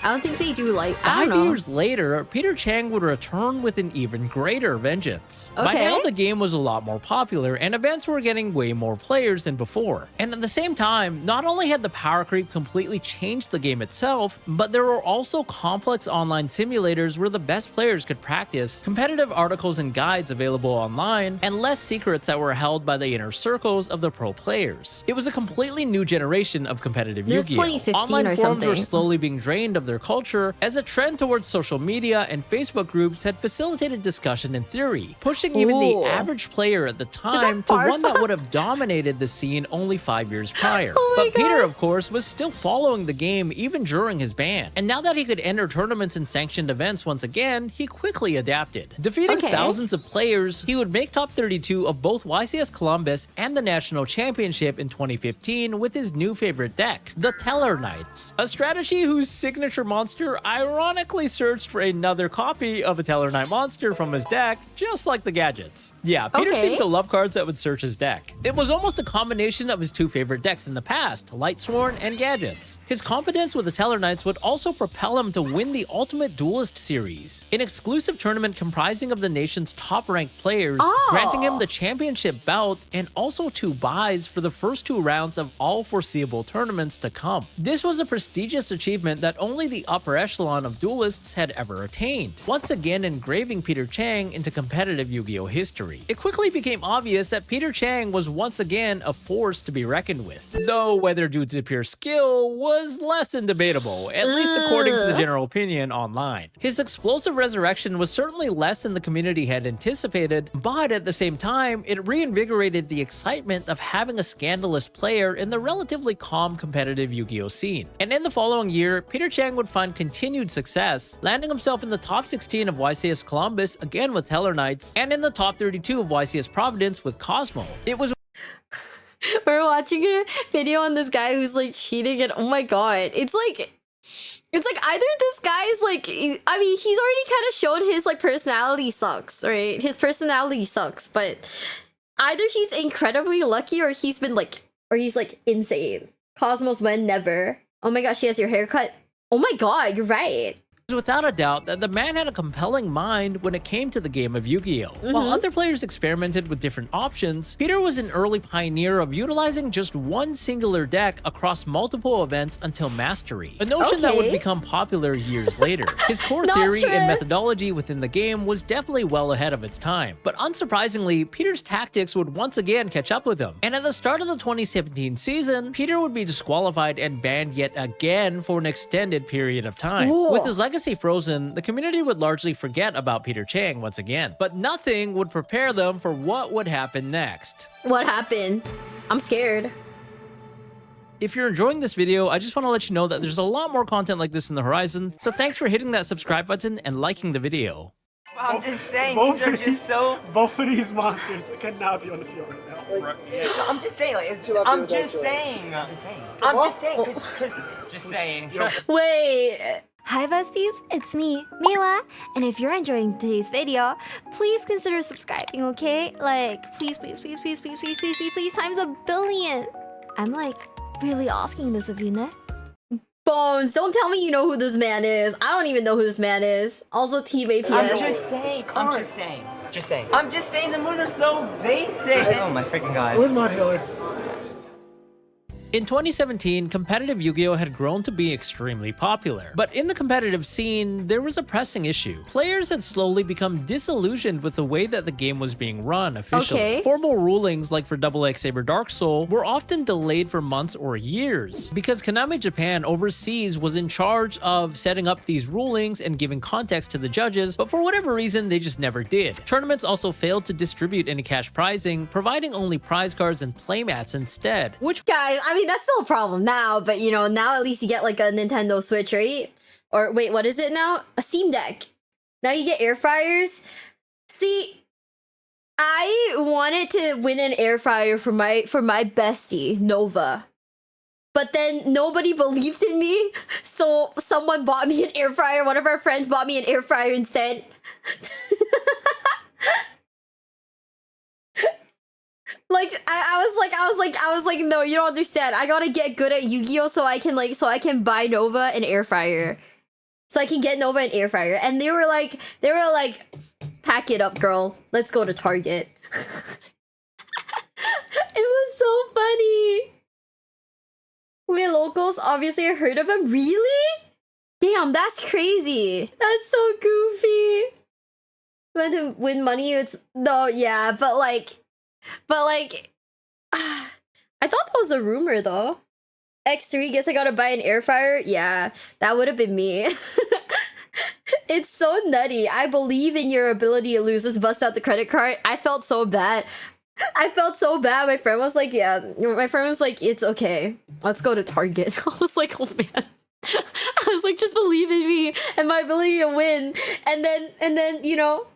I don't think they do like, I don't 5 know. years later, Peter Chang would return with an even greater vengeance. By Okay. now, the game was a lot more popular, and events were getting way more players than before. And at the same time, not only had the power creep completely changed the game itself, but there were also complex online simulators where the best players could practice, competitive articles and guides available online, and less secrets that were held by the inner circles of the pro players. It was a completely new generation of competitive This is Yu-Gi-Oh! 2015 Online or forums were something. slowly being drained of their culture as a trend towards social media and Facebook groups had facilitated discussion and theory, pushing even the Ooh. average player at the time to far one that from- would have dominated the scene only 5 years prior. Oh my But Peter, God. of course, was still following the game even during his ban. And now that he could enter tournaments and sanctioned events once again, he quickly adapted. Defeating Okay. thousands of players, he would make top 32 of both YCS Columbus and the National Championship in 2015 with his new favorite deck, the Teller Knights, a strategy whose signature monster ironically searched for another copy of a Teller Knight monster from his deck, just like the gadgets. Yeah, Peter Okay. seemed to love cards that would search his deck. It was almost a combination of his two favorite decks in the past, Lightsworn and Gadgets. His confidence with the Teller Knights would also propel him to win the Ultimate Duelist series, an exclusive tournament comprising of the nation's top-ranked players, granting him the championship belt and also 2 buys for the first 2 rounds of all foreseeable tournaments to come. This was a prestigious achievement that only the upper echelon of duelists had ever attained, once again engraving Peter Chang into competitive Yu-Gi-Oh! History. It quickly became obvious that Peter Chang was once again a force to be reckoned with, though whether due to pure skill was less than debatable, at least according to the general opinion online. His explosive resurrection was certainly less than the community had anticipated, but at the same time, it reinvigorated the excitement of having a scandalous player in the relatively calm competitive Yu-Gi-Oh! Scene. And in the following year, Peter Chang would find continued success, landing himself in the top 16 of YCS Columbus, again with Teller Knights, and in the top 32 of YCS Providence with Cosmo. It was We're watching a video on this guy who's like cheating, and oh my god, it's like either this guy's like, I mean, he's already kind of shown his like personality sucks, right? His personality sucks, but either he's incredibly lucky or he's like insane. Cosmos win never. Oh my gosh, she has your haircut. Oh my god, you're right. without a doubt that the man had a compelling mind when it came to the game of Yu-Gi-Oh! While other players experimented with different options, Peter was an early pioneer of utilizing just one singular deck across multiple events until mastery, a notion that would Okay. become popular years later. His core Not theory true. and methodology within the game was definitely well ahead of its time, but unsurprisingly, Peter's tactics would once again catch up with him. And at the start of the 2017 season, Peter would be disqualified and banned yet again for an extended period of time. Whoa. With his legacy frozen, the community would largely forget about Peter Chang once again, but nothing would prepare them for what would happen next. What happened? I'm scared. If you're enjoying this video, I just want to let you know that there's a lot more content like this in the horizon, so thanks for hitting that subscribe button and liking the video. I'm just saying, Both these are of just so. Both of these monsters cannot be on the field right now. Like, I'm just saying, like, it's, Chill out, I'm dude, just that's saying. I'm just saying, cause just saying. Wait. Hi besties, it's me, Miwa, and if you're enjoying today's video, please consider subscribing, okay? Like, please, please, please, please, please, please, please, please, please, times a billion. I'm like really asking this of you, ne? Bones, don't tell me you know who this man is. I don't even know who this man is. Also, Team APS. I'm just saying. I'm just saying the moves are so basic. Oh my freaking god. Where's my healer? In 2017, competitive Yu-Gi-Oh! Had grown to be extremely popular. But in the competitive scene, there was a pressing issue. Players had slowly become disillusioned with the way that the game was being run officially. Okay. Formal rulings, like for XX Saber Dark Soul, were often delayed for months or years, because Konami Japan overseas was in charge of setting up these rulings and giving context to the judges, but for whatever reason, they just never did. Tournaments also failed to distribute any cash prizing, providing only prize cards and playmats instead, which Guys, I mean, that's still a problem now, but you know, now at least you get like a Nintendo Switch, right? Or wait, what is it now? A Steam Deck. Now you get air fryers. See, I wanted to win an air fryer for my bestie, Nova. But then nobody believed in me, so someone bought me an air fryer. One of our friends bought me an air fryer instead. Like I was like, no, you don't understand. I gotta get good at Yu-Gi-Oh so I can buy Nova an air fryer. So I can get Nova an air fryer. And they were like, pack it up, girl. Let's go to Target. It was so funny. We're locals, obviously I heard of him. Really? Damn, that's crazy. That's so goofy. When to win money, it's no, yeah, but like I thought that was a rumor though. X3, guess I gotta buy an air fryer. Yeah, that would have been me. It's so nutty. I believe in your ability to lose. Let's bust out the credit card. I felt so bad. My friend was like, yeah. My friend was like, it's okay. Let's go to Target. I was like, oh man. I was like, just believe in me and my ability to win. And then, you know,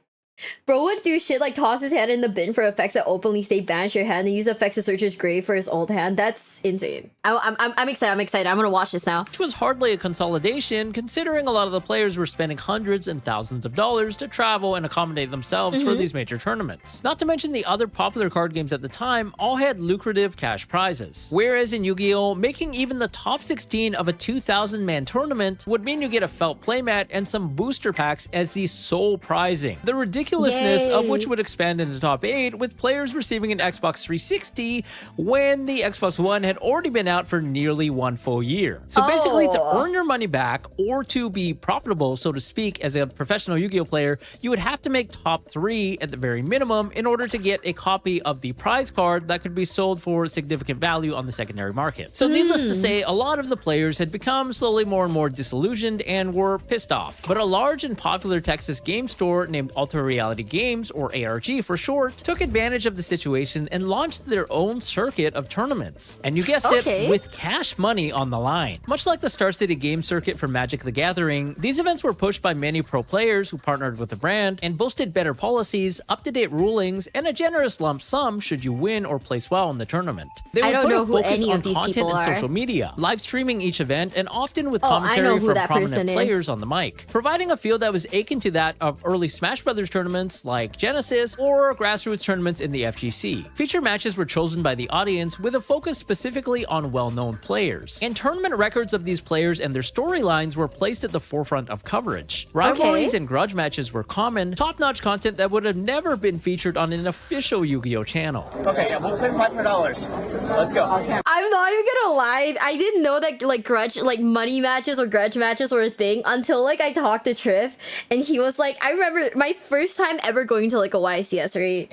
bro would do shit like toss his hand in the bin for effects that openly say banish your hand and use effects to search his grave for his old hand. That's insane. I'm excited. I'm gonna watch this now. which was hardly a consolidation, considering a lot of the players were spending hundreds and thousands of dollars to travel and accommodate themselves for these major tournaments. Not to mention the other popular card games at the time all had lucrative cash prizes. Whereas in Yu-Gi-Oh!, making even the top 16 of a 2,000-man tournament would mean you get a felt playmat and some booster packs as the sole prizing. The ridiculousness of which would expand into top 8, with players receiving an Xbox 360 when the Xbox One had already been out for nearly 1 full year. So basically, to earn your money back, or to be profitable, so to speak, as a professional Yu-Gi-Oh! Player, you would have to make top 3 at the very minimum in order to get a copy of the prize card that could be sold for significant value on the secondary market. So needless to say, a lot of the players had become slowly more and more disillusioned and were pissed off. But a large and popular Texas game store named Ultra Reality Games, or ARG for short, took advantage of the situation and launched their own circuit of tournaments. And you guessed it, with cash money on the line. Much like the Star City game circuit for Magic the Gathering, these events were pushed by many pro players who partnered with the brand and boasted better policies, up-to-date rulings, and a generous lump sum should you win or place well in the tournament. They would put a focus on content and social media, live streaming each event, and often with commentary from prominent players on the mic, providing a feel that was akin to that of early Smash Brothers tournaments like Genesis or grassroots tournaments in the FGC. Feature matches were chosen by the audience with a focus specifically on well-known players, and tournament records of these players and their storylines were placed at the forefront of coverage. Rivalries and grudge matches were common, top-notch content that would have never been featured on an official Yu-Gi-Oh! Channel. Okay, yeah, we'll pay $500. Let's go. I'm not even gonna lie, I didn't know that like money matches or grudge matches were a thing until like I talked to Triff, and he was like, I remember my first time ever going to like a YCS, right?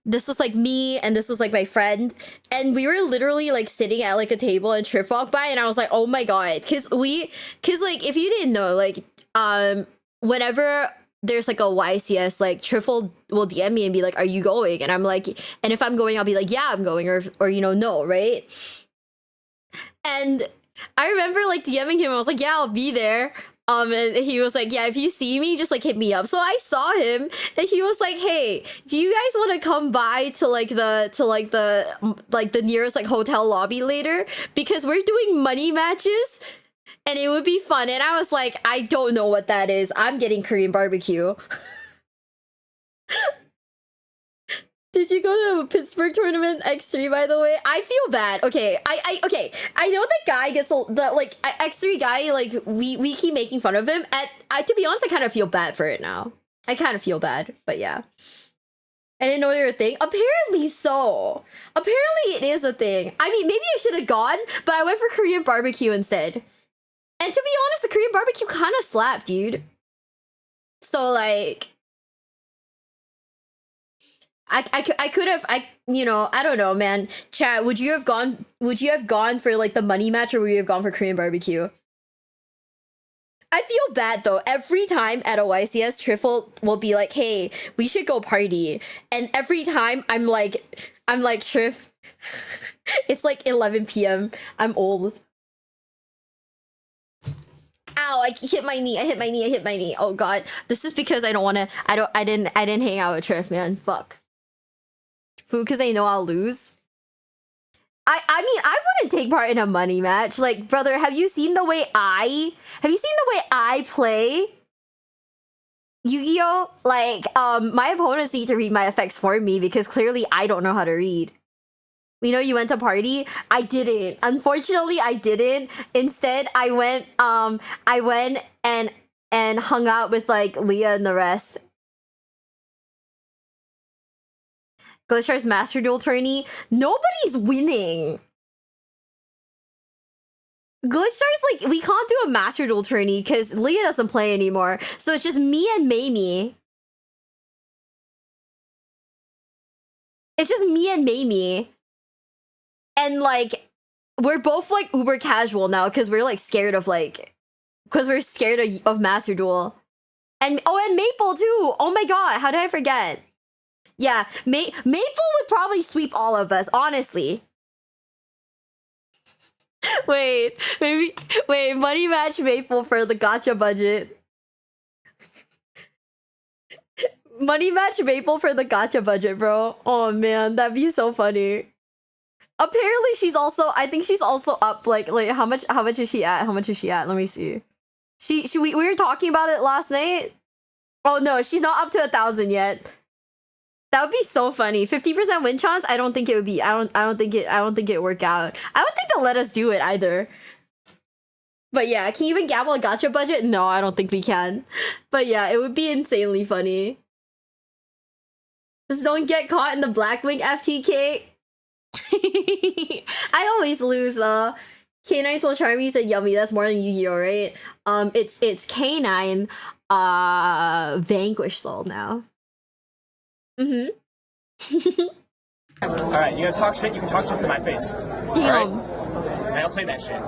This was like me and this was like my friend, and we were literally like sitting at like a table and Triff walked by and I was like, oh my god, cause like if you didn't know, like whenever there's like a YCS, like Triff will DM me and be like, are you going? And I'm like, and if I'm going, I'll be like, yeah, I'm going, or you know, no, right? And I remember like DMing him, I was like, yeah, I'll be there. And he was like, yeah, if you see me, just like hit me up. So I saw him and he was like, hey, do you guys want to come by to the nearest like hotel lobby later? Because we're doing money matches and it would be fun. And I was like, I don't know what that is. I'm getting Korean barbecue. Did you go to a Pittsburgh tournament X3 by the way? I feel bad. Okay, okay. I know the guy gets the like X3 guy, like we keep making fun of him. To be honest, I kind of feel bad for it now. I kind of feel bad, but yeah. I didn't know they were a thing. Apparently so. Apparently it is a thing. I mean, maybe I should have gone, but I went for Korean barbecue instead. And to be honest, the Korean barbecue kind of slapped, dude. So like, I could have, you know, I don't know, man. Chat, would you have gone for like the money match, or would you have gone for Korean barbecue? I feel bad though. Every time at a YCS, Triffle will be like, hey, we should go party. And every time I'm like, Triff, it's like 11 p.m. I'm old. Ow, I hit my knee. I hit my knee. Oh god. This is because I didn't hang out with Triff, man. Fuck. Food, because I know I'll lose. I mean, I wouldn't take part in a money match. Like, brother, have you seen the way I play Yu-Gi-Oh? Like, my opponents need to read my effects for me because clearly I don't know how to read. You know, you went to party? I didn't. Unfortunately, I didn't. Instead, I went and hung out with like Leah and the rest. Glitchar's Master Duel tourney. Nobody's winning. Glitchar's like, we can't do a Master Duel tourney because Leah doesn't play anymore. So it's just me and Mamie. It's just me and Mamie. And like, we're both like uber casual now because we're like scared of like, because we're scared of Master Duel. And and Maple too. Oh my god, how did I forget? Yeah, Maple would probably sweep all of us, honestly. Wait, money match Maple for the gacha budget. Money match Maple for the gacha budget, bro. Oh man, that'd be so funny. Apparently she's also, I think she's also up like how much is she at? How much is she at? Let me see. We were talking about it last night. Oh no, she's not up to 1,000 yet. That would be so funny. 50% win chance? I don't think it would be. I don't think it work out. I don't think they'll let us do it either. But yeah, can you even gamble a gacha budget? No, I don't think we can. But yeah, it would be insanely funny. Just don't get caught in the Blackwing FTK. I always lose. K9 Soul Charming said yummy. That's more than Yu-Gi-Oh, right? It's K9 Vanquish Soul now. Mm-hmm. Alright, you gonna talk shit? You can talk shit to my face. Damn. Right? I don't play that shit.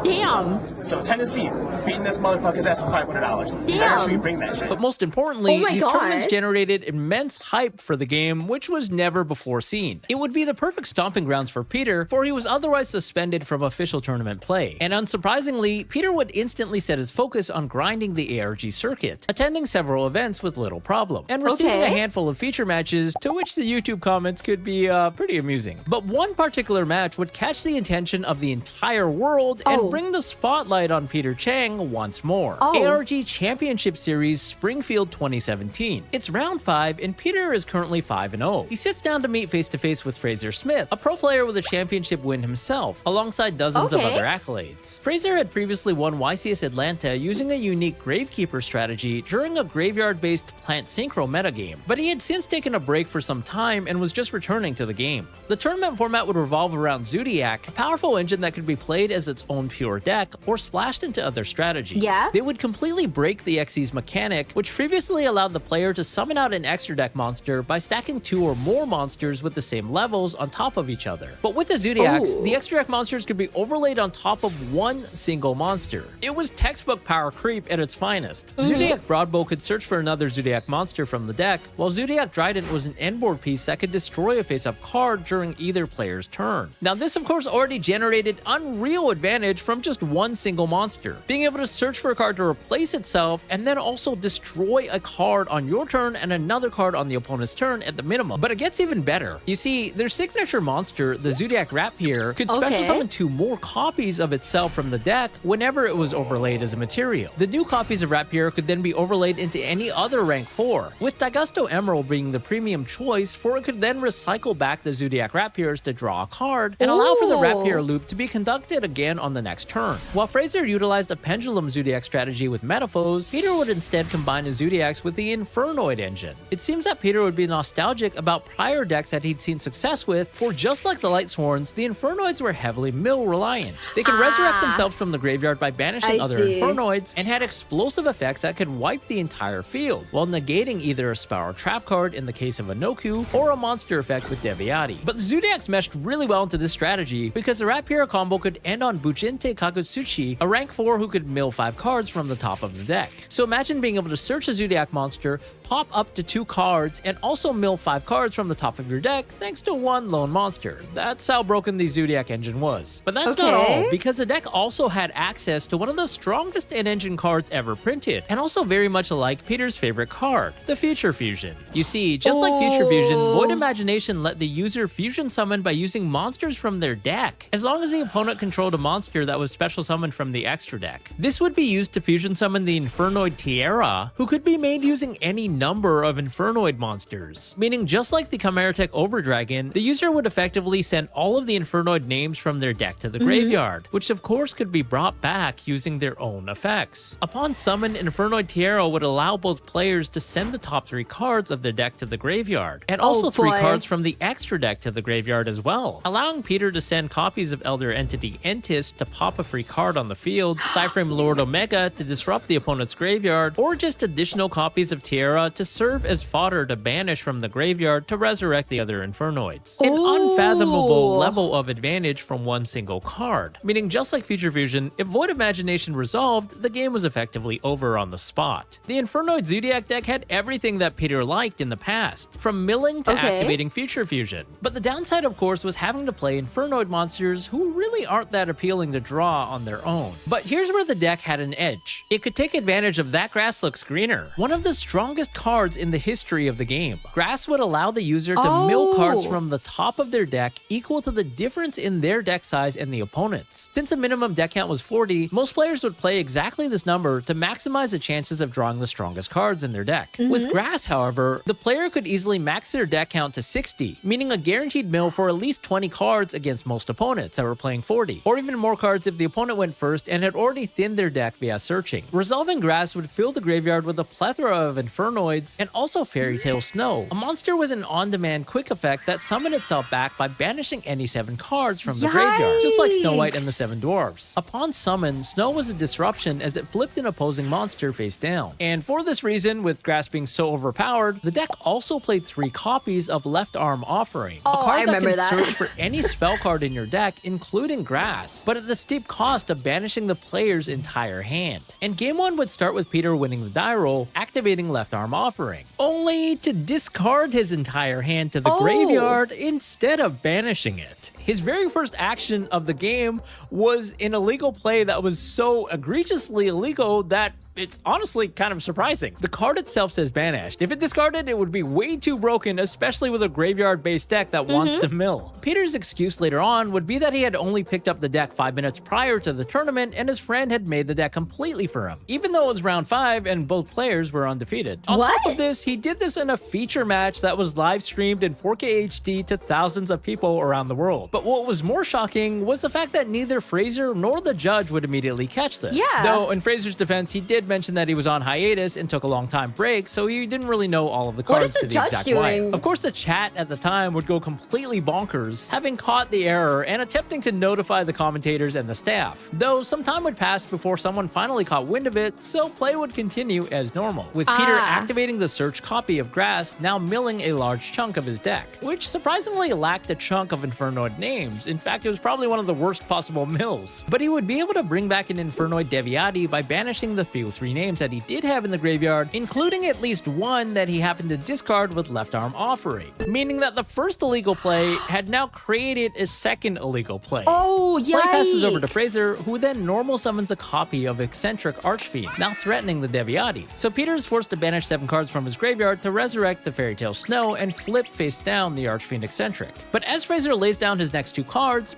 Damn. So Tennessee, beating this motherfucker's ass for $500. Damn. Make sure you bring that shit. But most importantly, Oh my these God. tournaments generated immense hype for the game, which was never before seen. It would be the perfect stomping grounds for Peter, for he was otherwise suspended from official tournament play. And unsurprisingly, Peter would instantly set his focus on grinding the ARG circuit, attending several events with little problem, and receiving a handful of feature matches, to which the YouTube comments could be pretty amusing. But one particular match would catch the attention of the entire world and bring the spotlight on Peter Chang once more. ARG Championship Series Springfield 2017. It's round 5 and Peter is currently 5-0. He sits down to meet face-to-face with Fraser Smith, a pro player with a championship win himself, alongside dozens of other accolades. Fraser had previously won YCS Atlanta using a unique Gravekeeper strategy during a graveyard-based plant synchro metagame, but he had since taken a break for some time and was just returning to the game. The tournament format would revolve around Zodiac, a powerful engine that could be played as its own pure deck or splashed into other strategies. They would completely break the Xyz mechanic, which previously allowed the player to summon out an extra deck monster by stacking 2 or more monsters with the same levels on top of each other. But with the Zodiacs, the extra deck monsters could be overlaid on top of one single monster. It was textbook power creep at its finest. Zodiac Broadbow could search for another Zodiac monster from the deck, while Zodiac Trident was an endboard piece that could destroy a face-up card during either player's turn. Now this of course already generated generated unreal advantage from just one single monster, being able to search for a card to replace itself and then also destroy a card on your turn and another card on the opponent's turn at the minimum. But it gets even better. You see, their signature monster, the Zodiac Rapier, could special summon 2 more copies of itself from the deck whenever it was overlaid as a material. The new copies of Rapier could then be overlaid into any other rank 4, with Daigusto Emerald being the premium choice, for it could then recycle back the Zodiac Rapiers to draw a card and allow for the Rapier loop to be conducted again on the next turn. While Fraser utilized a Pendulum Zodiac strategy with Metaphors, Peter would instead combine his Zodiacs with the Infernoid engine. It seems that Peter would be nostalgic about prior decks that he'd seen success with, for just like the Lightsworns, the Infernoids were heavily mill reliant. They could resurrect themselves from the graveyard by banishing other Infernoids, and had explosive effects that could wipe the entire field, while negating either a spell or trap card in the case of a Noku, or a monster effect with Deviati. But the Zodiacs meshed really well into this strategy, because the Rapier combo could end on Bujinte Kagutsuchi, a rank 4 who could mill 5 cards from the top of the deck. So imagine being able to search a Zodiac monster, pop up to 2 cards, and also mill 5 cards from the top of your deck thanks to one lone monster. That's how broken the Zodiac engine was. But that's not all, because the deck also had access to one of the strongest in-engine cards ever printed, and also very much like Peter's favorite card, the Future Fusion. You see, just like Future Fusion, Void Imagination let the user fusion summon by using monsters from their deck, as long as the opponent controlled a monster that was special summoned from the extra deck. This would be used to fusion summon the Infernoid Tierra, who could be made using any number of Infernoid monsters, meaning just like the Chimeratech Overdragon, the user would effectively send all of the Infernoid names from their deck to the graveyard, which of course could be brought back using their own effects. Upon summon, Infernoid Tierra would allow both players to send the top 3 cards of their deck to the graveyard, and also 3 cards from the extra deck to the graveyard as well, allowing Peter to send copies of Elder Entity Entis to pop a free card on the field, Cyframe Lord Omega to disrupt the opponent's graveyard, or just additional copies of Tierra to serve as fodder to banish from the graveyard to resurrect the other Infernoids. An unfathomable level of advantage from one single card, meaning just like Future Fusion, if Void Imagination resolved, the game was effectively over on the spot. The Infernoid Zodiac deck had everything that Peter liked in the past, from milling to activating Future Fusion. But the downside, of course, was having to play Infernoid monsters who really aren't that appealing to draw on their own. But here's where the deck had an edge. It could take advantage of That Grass Looks Greener, one of the strongest cards in the history of the game. Grass would allow the user to mill cards from the top of their deck equal to the difference in their deck size and the opponent's. Since a minimum deck count was 40, most players would play exactly this number to maximize the chances of drawing the strongest cards in their deck. With Grass, however, the player could easily max their deck count to 60, meaning a guaranteed mill for at least 20 cards against most opponents that were playing 40, or even more cards if the opponent went first and had already thinned their deck via searching. Resolving Grass would fill the graveyard with a plethora of Infernoids and also Fairy Tale Snow, a monster with an on-demand quick effect that summoned itself back by banishing any 7 cards from the graveyard, just like Snow White and the 7 Dwarfs. Upon summon, Snow was a disruption as it flipped an opposing monster face down. And for this reason, with Grass being so overpowered, the deck also played 3 copies of Left Arm Offering, a card that can search for any spell card in your deck, including Grass, but at the steep cost of banishing the player's entire hand. And game 1 would start with Peter winning the die roll, activating Left Arm Offering, only to discard his entire hand to the graveyard instead of banishing it. His very first action of the game was an illegal play that was so egregiously illegal that it's honestly kind of surprising. The card itself says banished. If it discarded, it would be way too broken, especially with a graveyard-based deck that wants to mill. Peter's excuse later on would be that he had only picked up the deck 5 minutes prior to the tournament and his friend had made the deck completely for him, even though it was round 5 and both players were undefeated. On top of this, he did this in a feature match that was live streamed in 4K HD to thousands of people around the world. But what was more shocking was the fact that neither Fraser nor the judge would immediately catch this. Though in Fraser's defense, he did mention that he was on hiatus and took a long time break, so he didn't really know all of the cards to the exact why. Of course, the chat at the time would go completely bonkers, having caught the error and attempting to notify the commentators and the staff. Though some time would pass before someone finally caught wind of it, so play would continue as normal, with Peter activating the search copy of Grass, now milling a large chunk of his deck, which surprisingly lacked a chunk of Infernoid names. In fact, it was probably one of the worst possible mills. But he would be able to bring back an Infernoid Deviati by banishing the field 3 names that he did have in the graveyard, including at least one that he happened to discard with left arm offering, meaning that the first illegal play had now created a second illegal play. Oh, Play passes over to yikes. Fraser, who then normal summons a copy of Eccentric Archfiend, now threatening the Deviati. So Peter is forced to banish 7 cards from his graveyard to resurrect the Fairy Tale Snow and flip face down the Archfiend Eccentric. But as Fraser lays down his next 2 cards,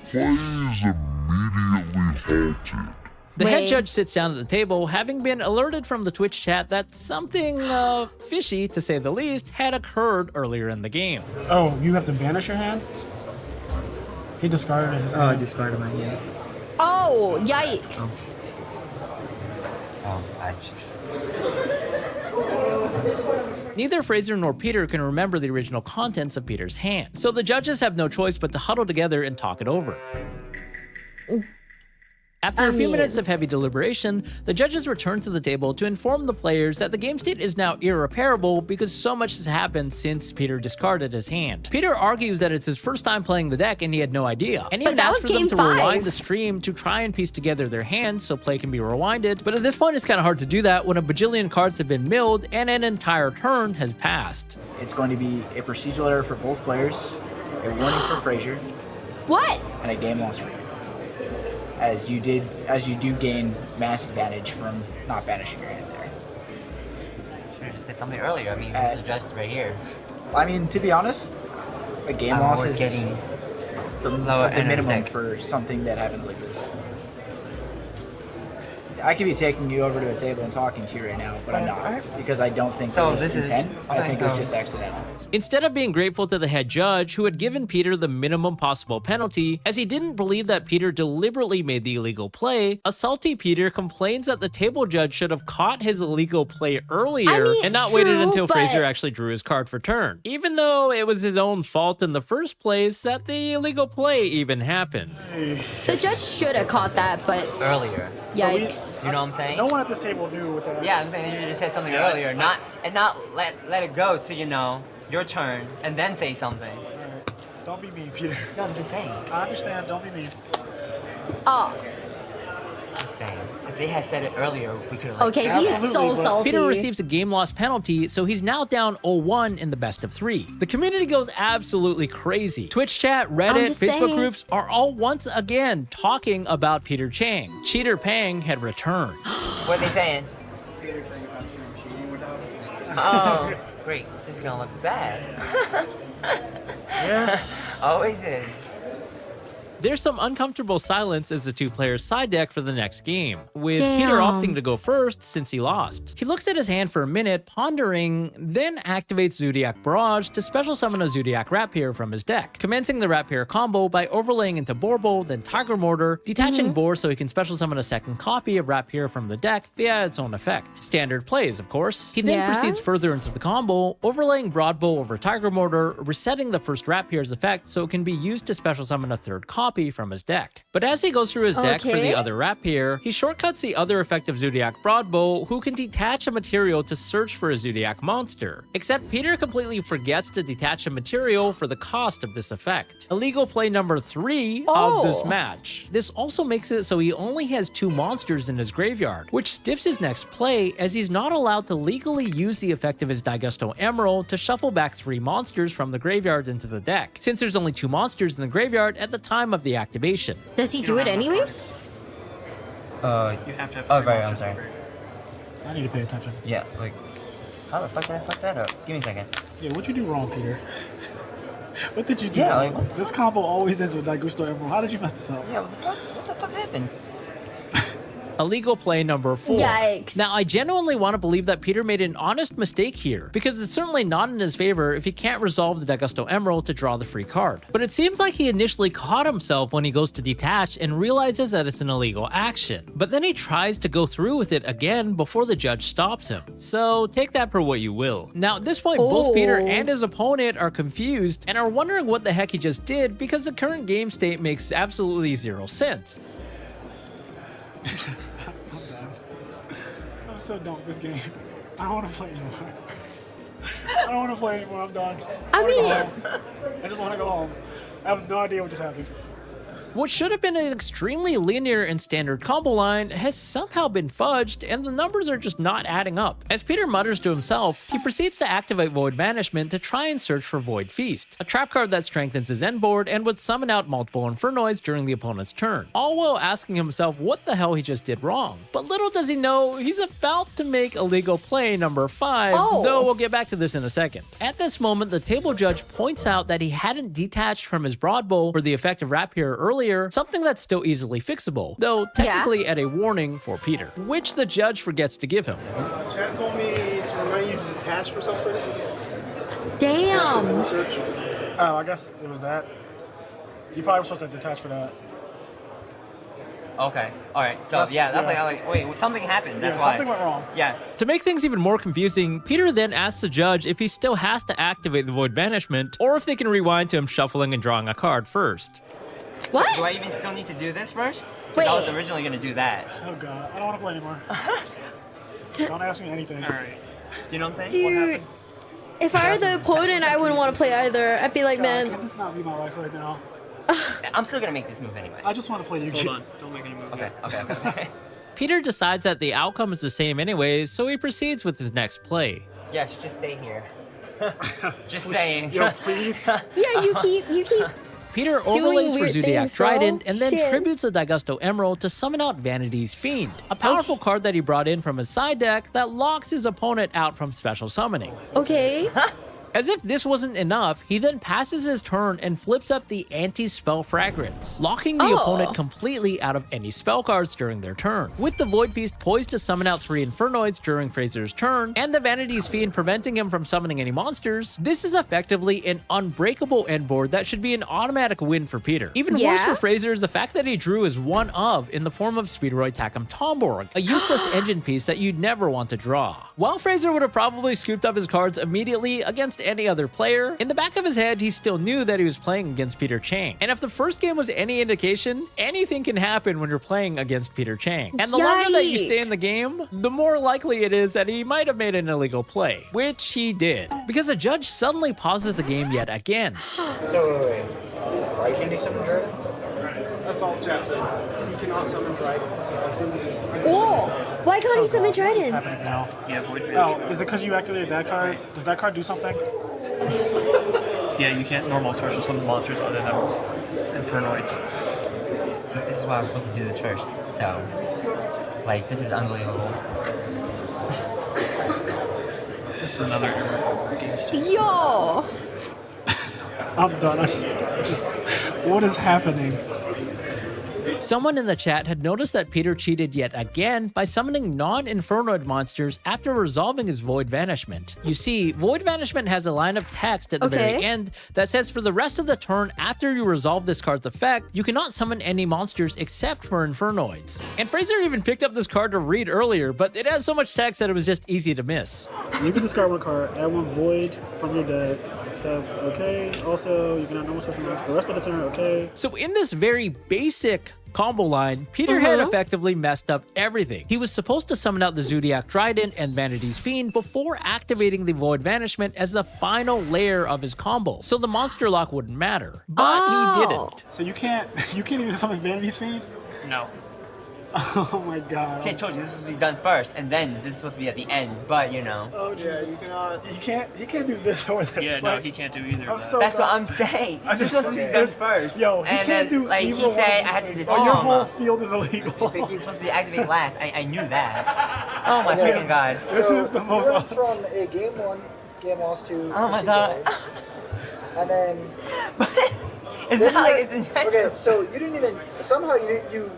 the head judge sits down at the table, having been alerted from the Twitch chat that something fishy, to say the least, had occurred earlier in the game. Oh, you have to banish your hand? He discarded his hand. I discarded my hand. Oh, yikes. Oh, I just... Neither Fraser nor Peter can remember the original contents of Peter's hand, so the judges have no choice but to huddle together and talk it over. After a few minutes of heavy deliberation, the judges return to the table to inform the players that the game state is now irreparable because so much has happened since Peter discarded his hand. Peter argues that it's his first time playing the deck and he had no idea, and even asks for them to rewind the stream to try and piece together their hands so play can be rewinded, but at this point it's kind of hard to do that when a bajillion cards have been milled and an entire turn has passed. It's going to be a procedural error for both players, a warning for Frazier, What? and a game loss for you. As you do gain mass advantage from not banishing your hand there. Should have just said something earlier. I mean, it's just right here. I mean, to be honest, a game loss is getting the minimum for something that happens like this. I could be taking you over to a table and talking to you right now, but I'm not, because I don't think So it was this is- intent. I okay, think it was so- just accidental. Instead of being grateful to the head judge, who had given Peter the minimum possible penalty, as he didn't believe that Peter deliberately made the illegal play, a salty Peter complains that the table judge should have caught his illegal play earlier and not waited until Fraser actually drew his card for turn, even though it was his own fault in the first place that the illegal play even happened. The judge should have caught that, but Earlier. yikes. You know what I'm saying? No one at this table knew what that. Yeah, I'm saying you just said something earlier, not let it go to, you know, your turn and then say something. Alright. Don't be mean, Peter. No, I'm just saying. I understand. Don't be mean. Oh, Just saying. If they had said it earlier, we could have. okay, he is so salty. Peter receives a game loss penalty, so he's now down 0-1 in the best of 3. The community goes absolutely crazy. Twitch chat, Reddit, Facebook groups are all once again talking about Peter Chang. Cheater Pang had returned. What are they saying? Peter Chang's on stream cheating with us. Oh, great. This is gonna look bad. Yeah. Always is. There's some uncomfortable silence as the 2 players side deck for the next game, with Peter opting to go first since he lost. He looks at his hand for a minute, pondering, then activates Zodiac Barrage to special summon a Zodiac Rapier from his deck, commencing the Rapier combo by overlaying into Borbo, then Tiger Mortar, detaching Bor so he can special summon a second copy of Rapier from the deck via its own effect. Standard plays, of course. He then proceeds further into the combo, overlaying Broadbow over Tiger Mortar, resetting the first Rapier's effect so it can be used to special summon a third copy from his deck. But as he goes through his deck for the other Rapier, he shortcuts the other effect of Zodiac Broadbow, who can detach a material to search for a Zodiac monster. Except Peter completely forgets to detach a material for the cost of this effect. Illegal play number 3 of this match. This also makes it so he only has 2 monsters in his graveyard, which stiffs his next play as he's not allowed to legally use the effect of his Daigusto Emerald to shuffle back 3 monsters from the graveyard into the deck, since there's only 2 monsters in the graveyard at the time of the activation. Does he do it anyways? You have to. Oh, right, I'm sorry. I need to pay attention. Yeah, like, how the fuck did I fuck that up? Give me a second. Yeah, what'd you do wrong, Peter? What did you do? Yeah, wrong? like, what the this combo always ends with Daigusto Emerald. How did you mess this up? Yeah, what the fuck happened? Illegal play number 4. Yikes. Now, I genuinely want to believe that Peter made an honest mistake here, because it's certainly not in his favor if he can't resolve the Daigusto Emerald to draw the free card. But it seems like he initially caught himself when he goes to detach and realizes that it's an illegal action. But then he tries to go through with it again before the judge stops him. So take that for what you will. Now, at this point, both Peter and his opponent are confused and are wondering what the heck he just did, because the current game state makes absolutely 0 sense. I'm so done with this game. I don't want to play anymore. I don't want to play anymore. I'm done. I just want to go home. I have no idea what just happened. What should have been an extremely linear and standard combo line has somehow been fudged, and the numbers are just not adding up. As Peter mutters to himself, he proceeds to activate Void Banishment to try and search for Void Feast, a trap card that strengthens his end board and would summon out multiple Infernoids during the opponent's turn, all while asking himself what the hell he just did wrong. But little does he know, he's about to make illegal play number 5, though we'll get back to this in a second. At this moment, the table judge points out that he hadn't detached from his broad bow for the effect of Rapier earlier, something that's still easily fixable, though technically at a warning for Peter, which the judge forgets to give him. Chat told me to remind you to detach for something. Damn. Research. Oh, I guess it was that. You probably were supposed to detach for that. Okay. All right. So yeah, that's like wait, something happened. That's why. Something went wrong. Yes. To make things even more confusing, Peter then asks the judge if he still has to activate the Void Banishment, or if they can rewind to him shuffling and drawing a card first. What? So do I even still need to do this first? 'Cause Wait. I was originally gonna do that. Oh god, I don't want to play anymore. Don't ask me anything. All right. Do you know what I'm saying? Dude, if I were the opponent, I wouldn't want to play either. I'd be like, God, man. can this not be my life right now? I'm still gonna make this move anyway. I just want to play Yugioh. Hold on. Don't make any moves. Okay. yet. Okay. Peter decides that the outcome is the same anyways, so he proceeds with his next play. Yes, just stay here. Just saying. Yo, please. Yeah, you keep. Peter overlays for weird Zodiac things, bro. Trident and then Shit. tributes the Daigusto Emerald to summon out Vanity's Fiend, a powerful card that he brought in from his side deck that locks his opponent out from special summoning. Okay. As if this wasn't enough, he then passes his turn and flips up the anti-spell Fragrance, locking the opponent completely out of any spell cards during their turn. With the Void Beast poised to summon out 3 Infernoids during Fraser's turn, and the Vanity's Fiend preventing him from summoning any monsters, this is effectively an unbreakable end board that should be an automatic win for Peter. Even worse for Fraser is the fact that he drew his one of in the form of Speedroid Tacum Tomborg, a useless engine piece that you'd never want to draw. While Fraser would have probably scooped up his cards immediately against any other player, in the back of his head he still knew that he was playing against Peter Chang. And if the first game was any indication, anything can happen when you're playing against Peter Chang. And the longer that you stay in the game, the more likely it is that he might have made an illegal play, which he did, because a judge suddenly pauses the game yet again. So wait. Why can't he summon Dragon? That's all chat said. He cannot summon Dragon. So as soon as he... Whoa! Why can't he summon What's Trident? happening now? Yeah, Void Oh, Banishment. is it because you activated that card? Does that card do something? Yeah, you can't normal special summon monsters other than Infernoids. So this is why I was supposed to do this first. So, like, this is unbelievable. This is another error. Games Yo! I'm done. I just what is happening? Someone in the chat had noticed that Peter cheated yet again by summoning non-Infernoid monsters after resolving his Void Banishment. You see, Void Banishment has a line of text at the very end that says for the rest of the turn after you resolve this card's effect, you cannot summon any monsters except for Infernoids. And Fraser even picked up this card to read earlier, but it has so much text that it was just easy to miss. You can discard one card, add one Void from your deck, except okay. Also, you cannot normal special monsters for the rest of the turn, okay. So in this very basic combo line, Peter had effectively messed up everything. He was supposed to summon out the Zodiac Trident and Vanity's Fiend before activating the Void Banishment as the final layer of his combo, so the monster lock wouldn't matter. But he didn't. So you can't even summon Vanity's Fiend? No. Oh my god. See, I told you this was supposed to be done first, and then this is supposed to be at the end. But you know. Oh yeah, you cannot. He can't do this or this. Yeah, no, he can't do either. I'm of that. so That's what dumb. I'm saying. I This is just- supposed to be done first. Yo, he and can't then, do like either he one said, of I these had to things. disarm. Oh, your whole field is illegal. He's supposed to be activated last. I knew that. Oh my freaking god. This So is the you most. went from a game 1, game loss to Oh my god. and then It's then not you like went- it's intentional. okay, so you didn't even somehow you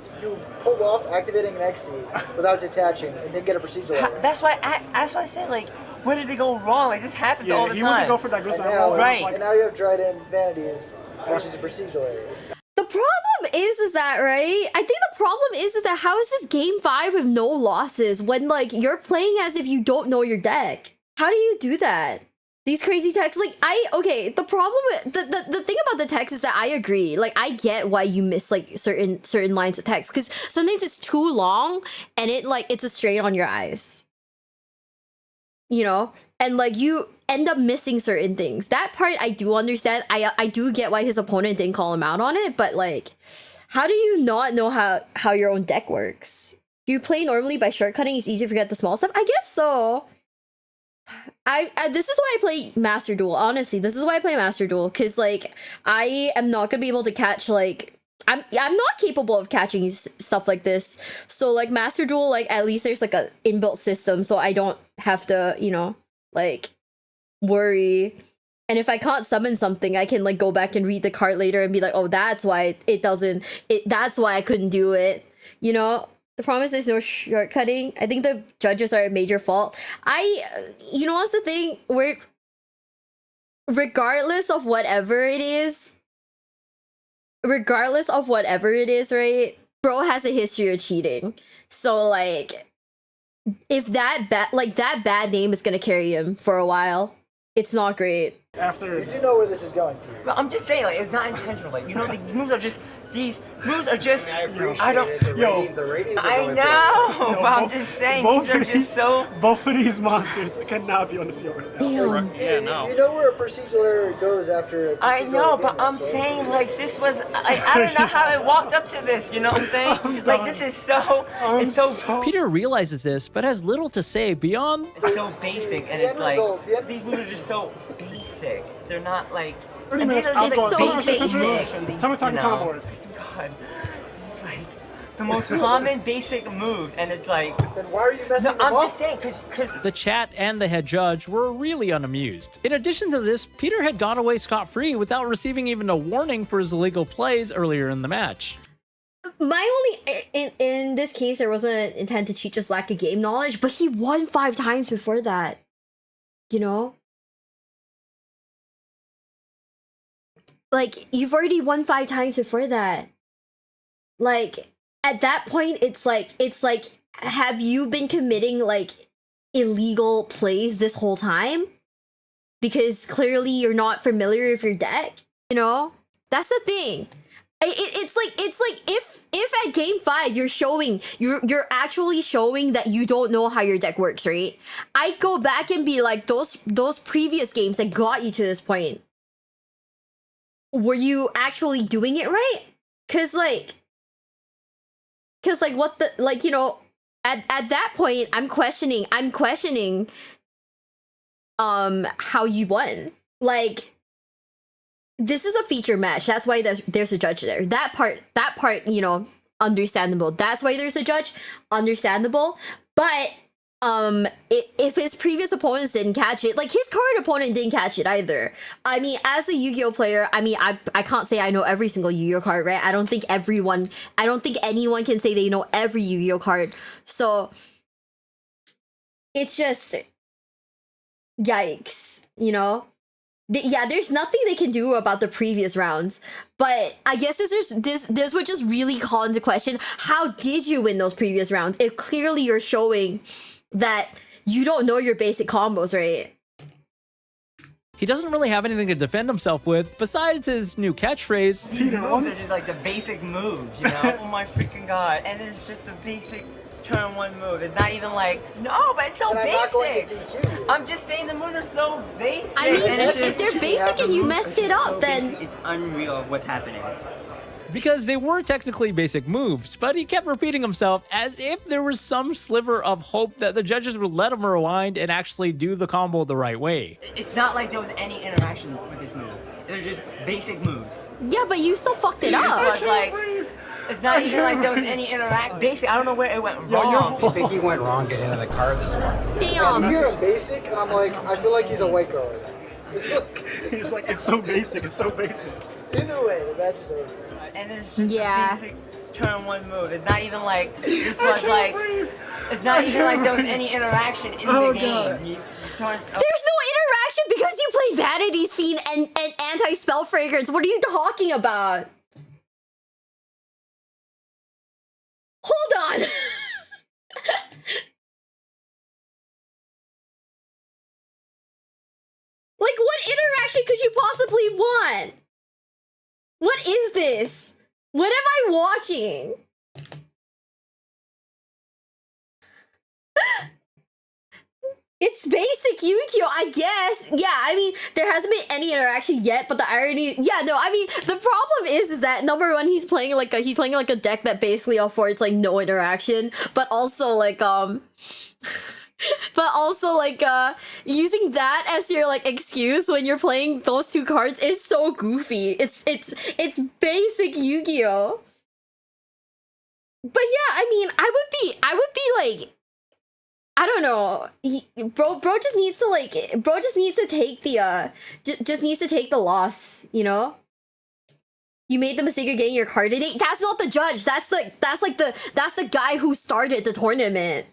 pulled off activating an XC without detaching and didn't get a procedural error. That's why I said, like, where did it go wrong? Like, this happens all Yeah, the he time. went to go for Daigusto And Emerald. now, Right. and now you have Dryden Vanities, which is a procedural error. The problem is that, right? I think the problem is that how is this game 5 with no losses when, like, you're playing as if you don't know your deck? How do you do that? These crazy texts, like, the problem with, the thing about the text is that I agree. Like, I get why you miss, like, certain lines of text, because sometimes it's too long, and it's a strain on your eyes. You know? And, like, you end up missing certain things. That part I do understand. I do get why his opponent didn't call him out on it, but, like, How do you not know how your own deck works? You play normally by shortcutting. It's easy to forget the small stuff. I guess so. I this is why I play Master Duel. Honestly, this is why I play Master Duel, because like I am not gonna be able to catch like I'm not capable of catching stuff like this. So like Master Duel, like at least there's like a inbuilt system, so I don't have to, you know, like worry. And if I can't summon something, I can like go back and read the card later and be like, oh, that's why it doesn't. That's why I couldn't do it. You know. The problem is there's no shortcutting. I think the judges are a major fault. You know what's the thing? Regardless of whatever it is, right? Bro has a history of cheating. So like, if that bad name is gonna carry him for a while, it's not great. After You do know where this is going, Peter. But I'm just saying, like, it's not intentional. Like, you know, these moves are just. I don't. The ratings are I going know, Yo, but I'm both- just saying, both these are of just these- so. Both of these monsters cannot be on the field right now. Damn. Peter, you know where a procedural error goes after a I procedural know, error but I'm goes, right? saying, like, this was. I don't know how it walked up to this, you know what I'm saying? Like, this is so. It's so. Peter realizes this, but has little to say beyond. It's so basic, and The it's end like. result- the end- These moves are just so basic. They're not like. Pretty and much these are just It's like so basic. you Someone talking know. Tom Board. God. This is like the most common basic moves, and it's like. Then why are you messing No, them I'm up? just saying, because The chat and the head judge were really unamused. In addition to this, Peter had got away scot-free without receiving even a warning for his illegal plays earlier in the match. My only in this case, there wasn't intent to cheat, just lack of game knowledge. But he won 5 times before that. You know, like you've already won 5 times before that. Like at that point, it's like have you been committing like illegal plays this whole time? Because clearly you're not familiar with your deck. You know, that's the thing. It's like if at game 5 you're actually showing that you don't know how your deck works, right? I go back and be like, those previous games that got you to this point, were you actually doing it right? Cause like what the, like, you know, at that point I'm questioning how you won. Like, this is a feature match. That's why there's a judge there. That part, you know, understandable. That's why there's a judge, understandable. But if his previous opponents didn't catch it, like his current opponent didn't catch it either. I mean, as a Yu-Gi-Oh player, I mean, I can't say I know every single Yu-Gi-Oh card, right? I don't think anyone can say they know every Yu-Gi-Oh card. So it's just yikes, you know? Yeah, there's nothing they can do about the previous rounds, but I guess this would just really call into question, how did you win those previous rounds if clearly you're showing that you don't know your basic combos, right? He doesn't really have anything to defend himself with besides his new catchphrase. these moves are just like the basic moves, you know? Oh my freaking god. And it's just a basic turn 1 move. It's not even like, no, but it's so And I'm not going to basic. DQ you. I'm just saying the moves are so basic. I mean, and it's if just- they're basic and you moves messed are it just up, so then basic, it's unreal what's happening. Because they were technically basic moves, but he kept repeating himself as if there was some sliver of hope that the judges would let him rewind and actually do the combo the right way. It's not like there was any interaction with this move. They're just basic moves. yeah, but you still fucked it So up. it's like, it's not even like there was any interaction. Basic, I don't know where it went wrong. I think he went wrong getting into the car this morning. I Damn. hear him basic, and I'm like, I feel like he's a white girl right now. He's like, it's so basic, it's so basic. Either way, the match is over. And it's just Yeah. a basic turn 1 move. It's not even like this was like. It's not even like there was any interaction in the game. You turn, There's no interaction because you play Vanity's Fiend and Anti-Spell Fragrance. What are you talking about? Hold on. Like, what interaction could you possibly want? What is this? What am I watching? It's basic Yugioh, I guess. Yeah, I mean, there hasn't been any interaction yet, but the irony, yeah, no, I mean, the problem is that number one, he's playing like a deck that basically affords like no interaction, but also like using that as your like excuse when you're playing those two cards is so goofy. It's basic Yu-Gi-Oh. But yeah, I mean, I would be like, I don't know. Bro just needs to take the just needs to take the loss, you know? You made the mistake of getting your card today. That's not the judge. That's the guy who started the tournament.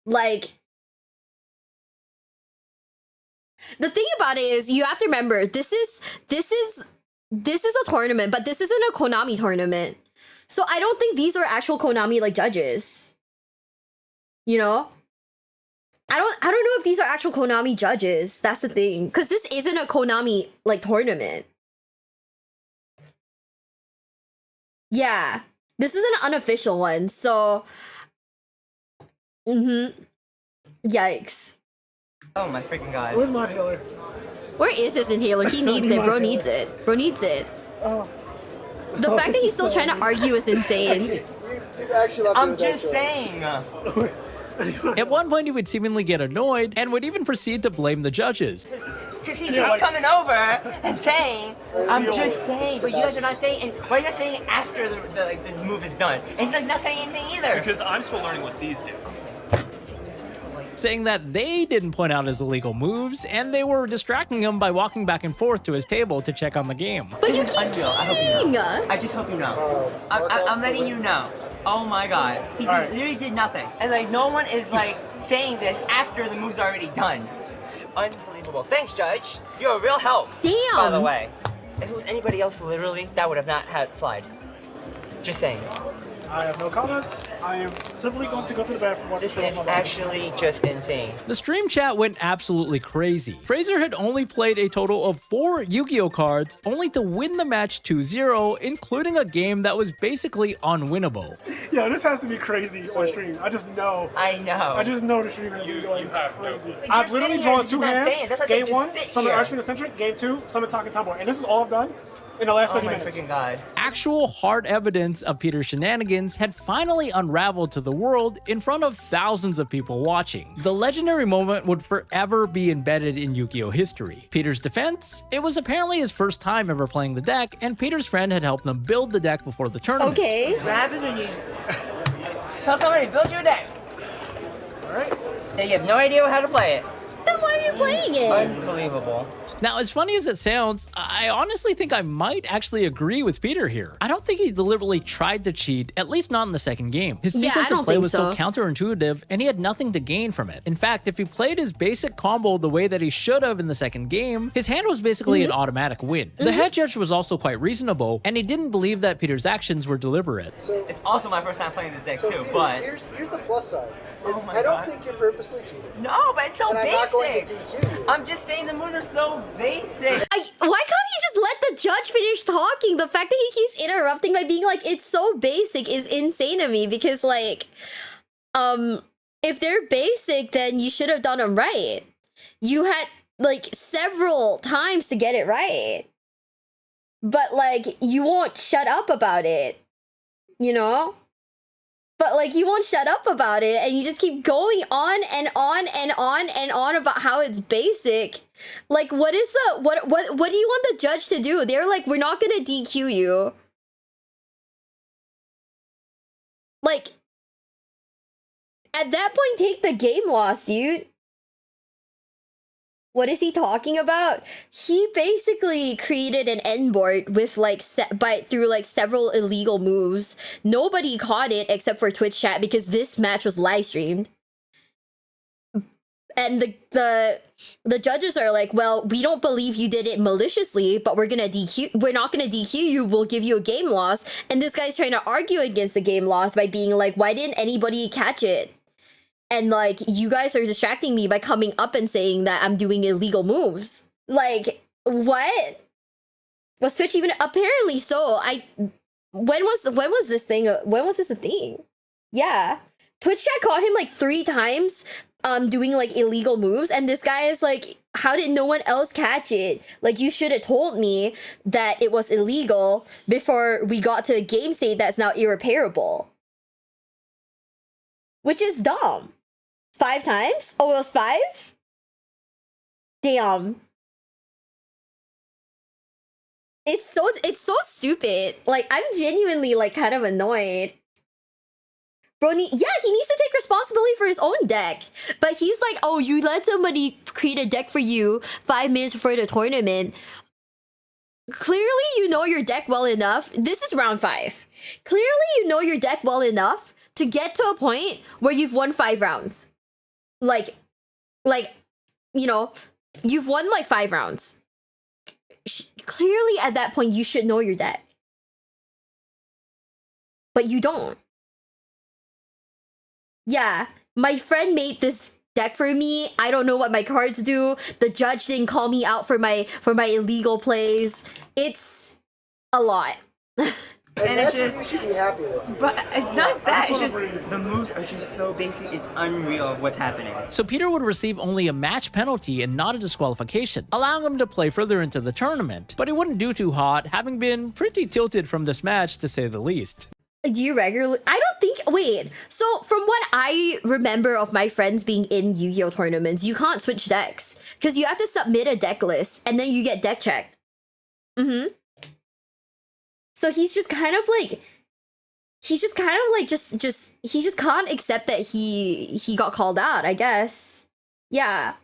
Like, the thing about it is you have to remember this is a tournament, but this isn't a Konami tournament. So I don't think these are actual Konami like judges. You know? I don't know if these are actual Konami judges. That's the thing. Cause this isn't a Konami like tournament. Yeah. This is an unofficial one, so yikes. Oh my freaking god. Where's my healer? Where is his inhaler? He needs it. Bro needs it. Bro needs it. Oh. The fact that he's still trying to argue is insane. You've actually left I'm just saying. At one point, he would seemingly get annoyed and would even proceed to blame the judges. Because he keeps coming over and saying, I'm just saying, but you guys are not saying, and why are you not saying it after the move is done? And he's like not saying anything either. Because I'm still learning what these do. Saying that they didn't point out his illegal moves, and they were distracting him by walking back and forth to his table to check on the game. But you This is keep unreal. I hope you know. cheating! I just hope you know. I'm letting you know. Oh my god. He literally did nothing. And like no one is like saying this after the move's already done. Unbelievable. Thanks, Judge. You're a real help. Damn! By the way. If it was anybody else literally, that would have not had slide. Just saying. I have no comments. I am simply going to go to the bathroom. Watch This the is film. actually just insane. The stream chat went absolutely crazy. Fraser had only played a total of 4 Yu-Gi-Oh cards, only to win the match 2-0, including a game that was basically unwinnable. Yeah, this has to be crazy on stream. I just know. I know. I just know the stream is going crazy. You're I've literally sitting here drawn and 2 you're not hands. saying it. That's what I said, Game just 1, sit Summon here. Archfiend Eccentric. Game 2, Summon Talking Tomboy. And this is all I've done in the last 30 Oh my minutes. freaking god. Actual hard evidence of Peter's shenanigans had finally unraveled to the world in front of thousands of people watching. The legendary moment would forever be embedded in Yu-Gi-Oh history. Peter's defense? It was apparently his first time ever playing the deck, and Peter's friend had helped him build the deck before the tournament. Okay. What happens when you tell somebody to build you a deck? Alright. And you have no idea how to play it. Then why are you playing it? Unbelievable. Now, as funny as it sounds, I honestly think I might actually agree with Peter here. I don't think he deliberately tried to cheat, at least not in the second game. His Yeah, sequence I of don't play think was so so. counterintuitive, and he had nothing to gain from it. In fact, if he played his basic combo the way that he should have in the second game, his hand was basically an automatic win. The head judge was also quite reasonable, and he didn't believe that Peter's actions were deliberate. So, It's also my first time playing this deck so too, Peter, but here's the plus side. Is Oh my I don't God. think you're purposely cheating. no, but it's so And I'm not going to basic. DQ you. I'm just saying the moves are so basic. Why can't he just let the judge finish talking? The fact that he keeps interrupting by being like, it's so basic is insane to me because like, if they're basic, then you should have done them right. You had like several times to get it right. But like, you won't shut up about it, you know? But like, you won't shut up about it and you just keep going on and on and on and on about how it's basic. Like, what is the what do you want the judge to do? They're like, we're not gonna DQ you. Like, at that point, take the game loss, dude. What is he talking about? He basically created an end board with like through like several illegal moves. Nobody caught it except for Twitch chat because this match was live streamed. And the judges are like, well, we don't believe you did it maliciously, but we're not gonna DQ you, we'll give you a game loss. And this guy's trying to argue against the game loss by being like, why didn't anybody catch it? And like, you guys are distracting me by coming up and saying that I'm doing illegal moves. Like, what? Was Twitch even apparently so? When was this a thing? Yeah. Twitch chat caught him like 3 times doing like illegal moves, and this guy is like, how did no one else catch it? Like, you should have told me that it was illegal before we got to a game state that's now irreparable. Which is dumb. 5 times? Oh, it was 5? Damn. It's so stupid. Like, I'm genuinely like kind of annoyed. Bro, he needs to take responsibility for his own deck. But he's like, oh, you let somebody create a deck for you 5 minutes before the tournament. Clearly, you know your deck well enough. This is round 5. Clearly, you know your deck well enough to get to a point where you've won 5 rounds. Like, you know, you've won like 5 rounds. Clearly, at that point, you should know your deck. But you don't. Yeah, my friend made this deck for me. I don't know what my cards do. The judge didn't call me out for my illegal plays. It's a lot. And that's what you should be happy with. But it's not that, it's just the moves are just so basic, it's unreal what's happening. So Peter would receive only a match penalty and not a disqualification, allowing him to play further into the tournament. But he wouldn't do too hot, having been pretty tilted from this match to say the least. Do you regularly? I don't think. Wait. So from what I remember of my friends being in Yu-Gi-Oh tournaments, you can't switch decks because you have to submit a deck list and then you get deck checked. So he's just kind of like, he just can't accept that he got called out, I guess. Yeah.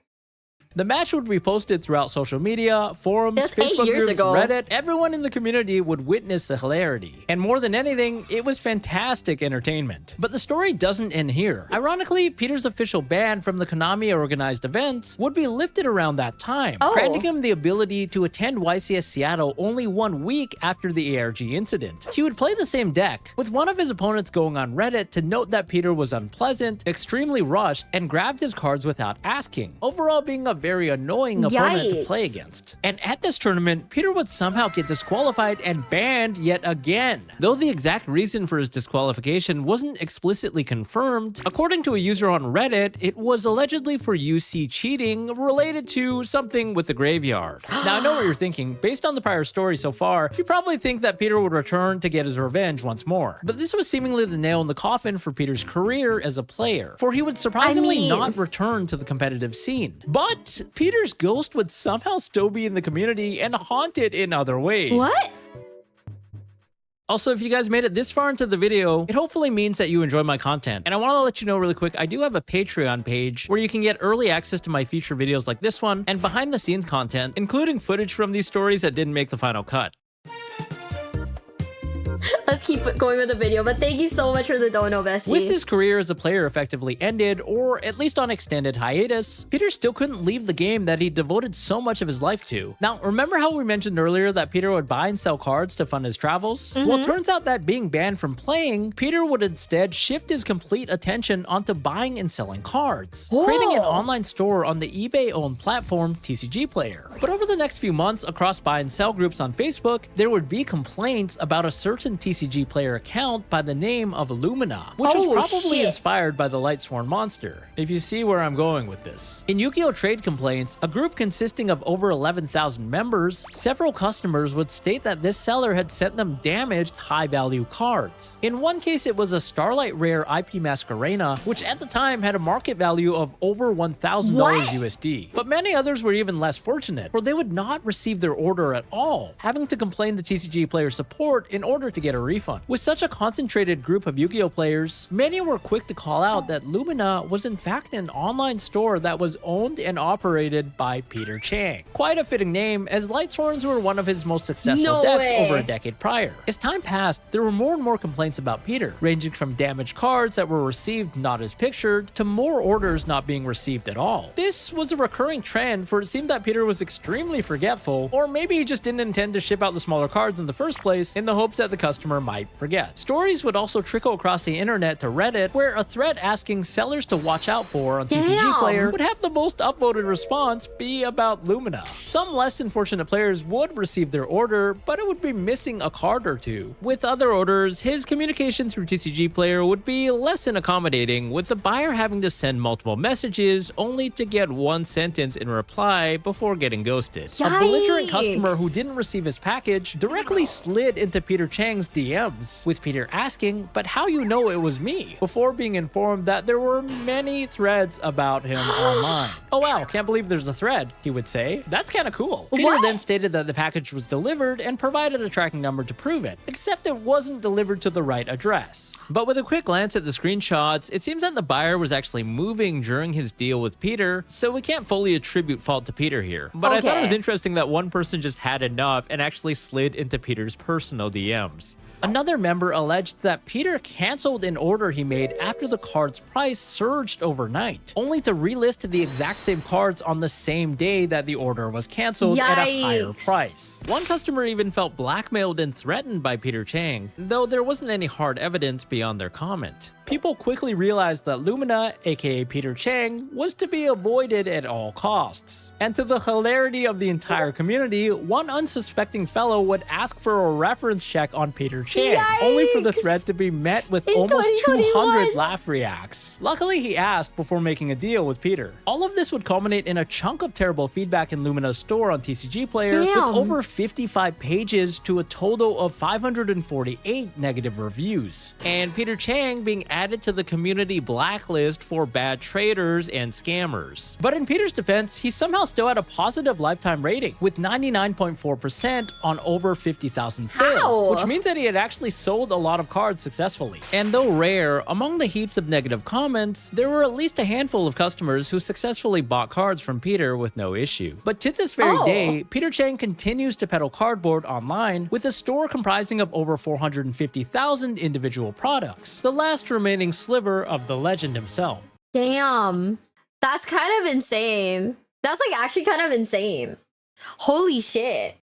The match would be posted throughout social media, forums, Facebook groups, Reddit. Everyone in the community would witness the hilarity. And more than anything, it was fantastic entertainment. But the story doesn't end here. Ironically, Peter's official ban from the Konami-organized events would be lifted around that time, granting him the ability to attend YCS Seattle only 1 week after the ARG incident. He would play the same deck, with one of his opponents going on Reddit to note that Peter was unpleasant, extremely rushed, and grabbed his cards without asking, overall being a very annoying opponent to play against. And at this tournament, Peter would somehow get disqualified and banned yet again. Though the exact reason for his disqualification wasn't explicitly confirmed, according to a user on Reddit, it was allegedly for UC cheating related to something with the graveyard. Now I know what you're thinking. Based on the prior story so far, you probably think that Peter would return to get his revenge once more. But this was seemingly the nail in the coffin for Peter's career as a player, for he would surprisingly not return to the competitive scene. But Peter's ghost would somehow still be in the community and haunt it in other ways. What? Also, if you guys made it this far into the video, it hopefully means that you enjoy my content. And I want to let you know really quick, I do have a Patreon page where you can get early access to my future videos like this one and behind the scenes content, including footage from these stories that didn't make the final cut. Let's keep going with the video, but thank you so much for the dono, bestie. With his career as a player effectively ended, or at least on extended hiatus, Peter still couldn't leave the game that he devoted so much of his life to. Now, remember how we mentioned earlier that Peter would buy and sell cards to fund his travels? Well, it turns out that being banned from playing, Peter would instead shift his complete attention onto buying and selling cards, creating an online store on the eBay-owned platform TCG Player. But over the next few months, across buy and sell groups on Facebook, there would be complaints about a certain TCG Player account by the name of Lumina, which was probably inspired by the Lightsworn monster, if you see where I'm going with this. In Yu-Gi-Oh! Trade complaints, a group consisting of over 11,000 members, several customers would state that this seller had sent them damaged, high-value cards. In one case, it was a Starlight Rare IP Masquerena, which at the time had a market value of over $1,000 USD. But many others were even less fortunate, where they would not receive their order at all, having to complain to TCG Player support in order to get a refund. With such a concentrated group of Yu-Gi-Oh! Players, many were quick to call out that Lumina was in fact an online store that was owned and operated by Peter Chang. Quite a fitting name, as Lightsworns were one of his most successful decks over a decade prior. As time passed, there were more and more complaints about Peter, ranging from damaged cards that were received not as pictured, to more orders not being received at all. This was a recurring trend, for it seemed that Peter was extremely forgetful, or maybe he just didn't intend to ship out the smaller cards in the first place in the hopes that the customer might forget. Stories would also trickle across the internet to Reddit, where a thread asking sellers to watch out for on TCG Player would have the most upvoted response be about Lumina. Some less than fortunate players would receive their order, but it would be missing a card or two. With other orders, his communication through TCG Player would be less than accommodating, with the buyer having to send multiple messages only to get one sentence in reply before getting ghosted. Yikes. A belligerent customer who didn't receive his package directly slid into Peter Chang's DMs, with Peter asking, "But how you know it was me?" before being informed that there were many threads about him online. "Oh wow, can't believe there's a thread," he would say. "That's kinda cool." Peter then stated that the package was delivered and provided a tracking number to prove it, except it wasn't delivered to the right address. But with a quick glance at the screenshots, it seems that the buyer was actually moving during his deal with Peter, so we can't fully attribute fault to Peter here. But I thought it was interesting that one person just had enough and actually slid into Peter's personal DMs. Another member alleged that Peter canceled an order he made after the card's price surged overnight, only to relist the exact same cards on the same day that the order was canceled at a higher price. One customer even felt blackmailed and threatened by Peter Chang, though there wasn't any hard evidence beyond their comment. People quickly realized that Lumina, aka Peter Chang, was to be avoided at all costs. And to the hilarity of the entire community, one unsuspecting fellow would ask for a reference check on Peter Chang, only for the thread to be met with almost 200 laugh reacts. Luckily, he asked before making a deal with Peter. All of this would culminate in a chunk of terrible feedback in Lumina's store on TCG Player, with over 55 pages to a total of 548 negative reviews, and Peter Chang being added to the community blacklist for bad traders and scammers. But in Peter's defense, he somehow still had a positive lifetime rating, with 99.4% on over 50,000 sales, which means that he had actually sold a lot of cards successfully. And though rare, among the heaps of negative comments, there were at least a handful of customers who successfully bought cards from Peter with no issue. But to this very day, Peter Chang continues to peddle cardboard online, with a store comprising of over 450,000 individual products, the last remaining sliver of the legend himself. Damn. That's kind of insane. That's like actually kind of insane. Holy shit.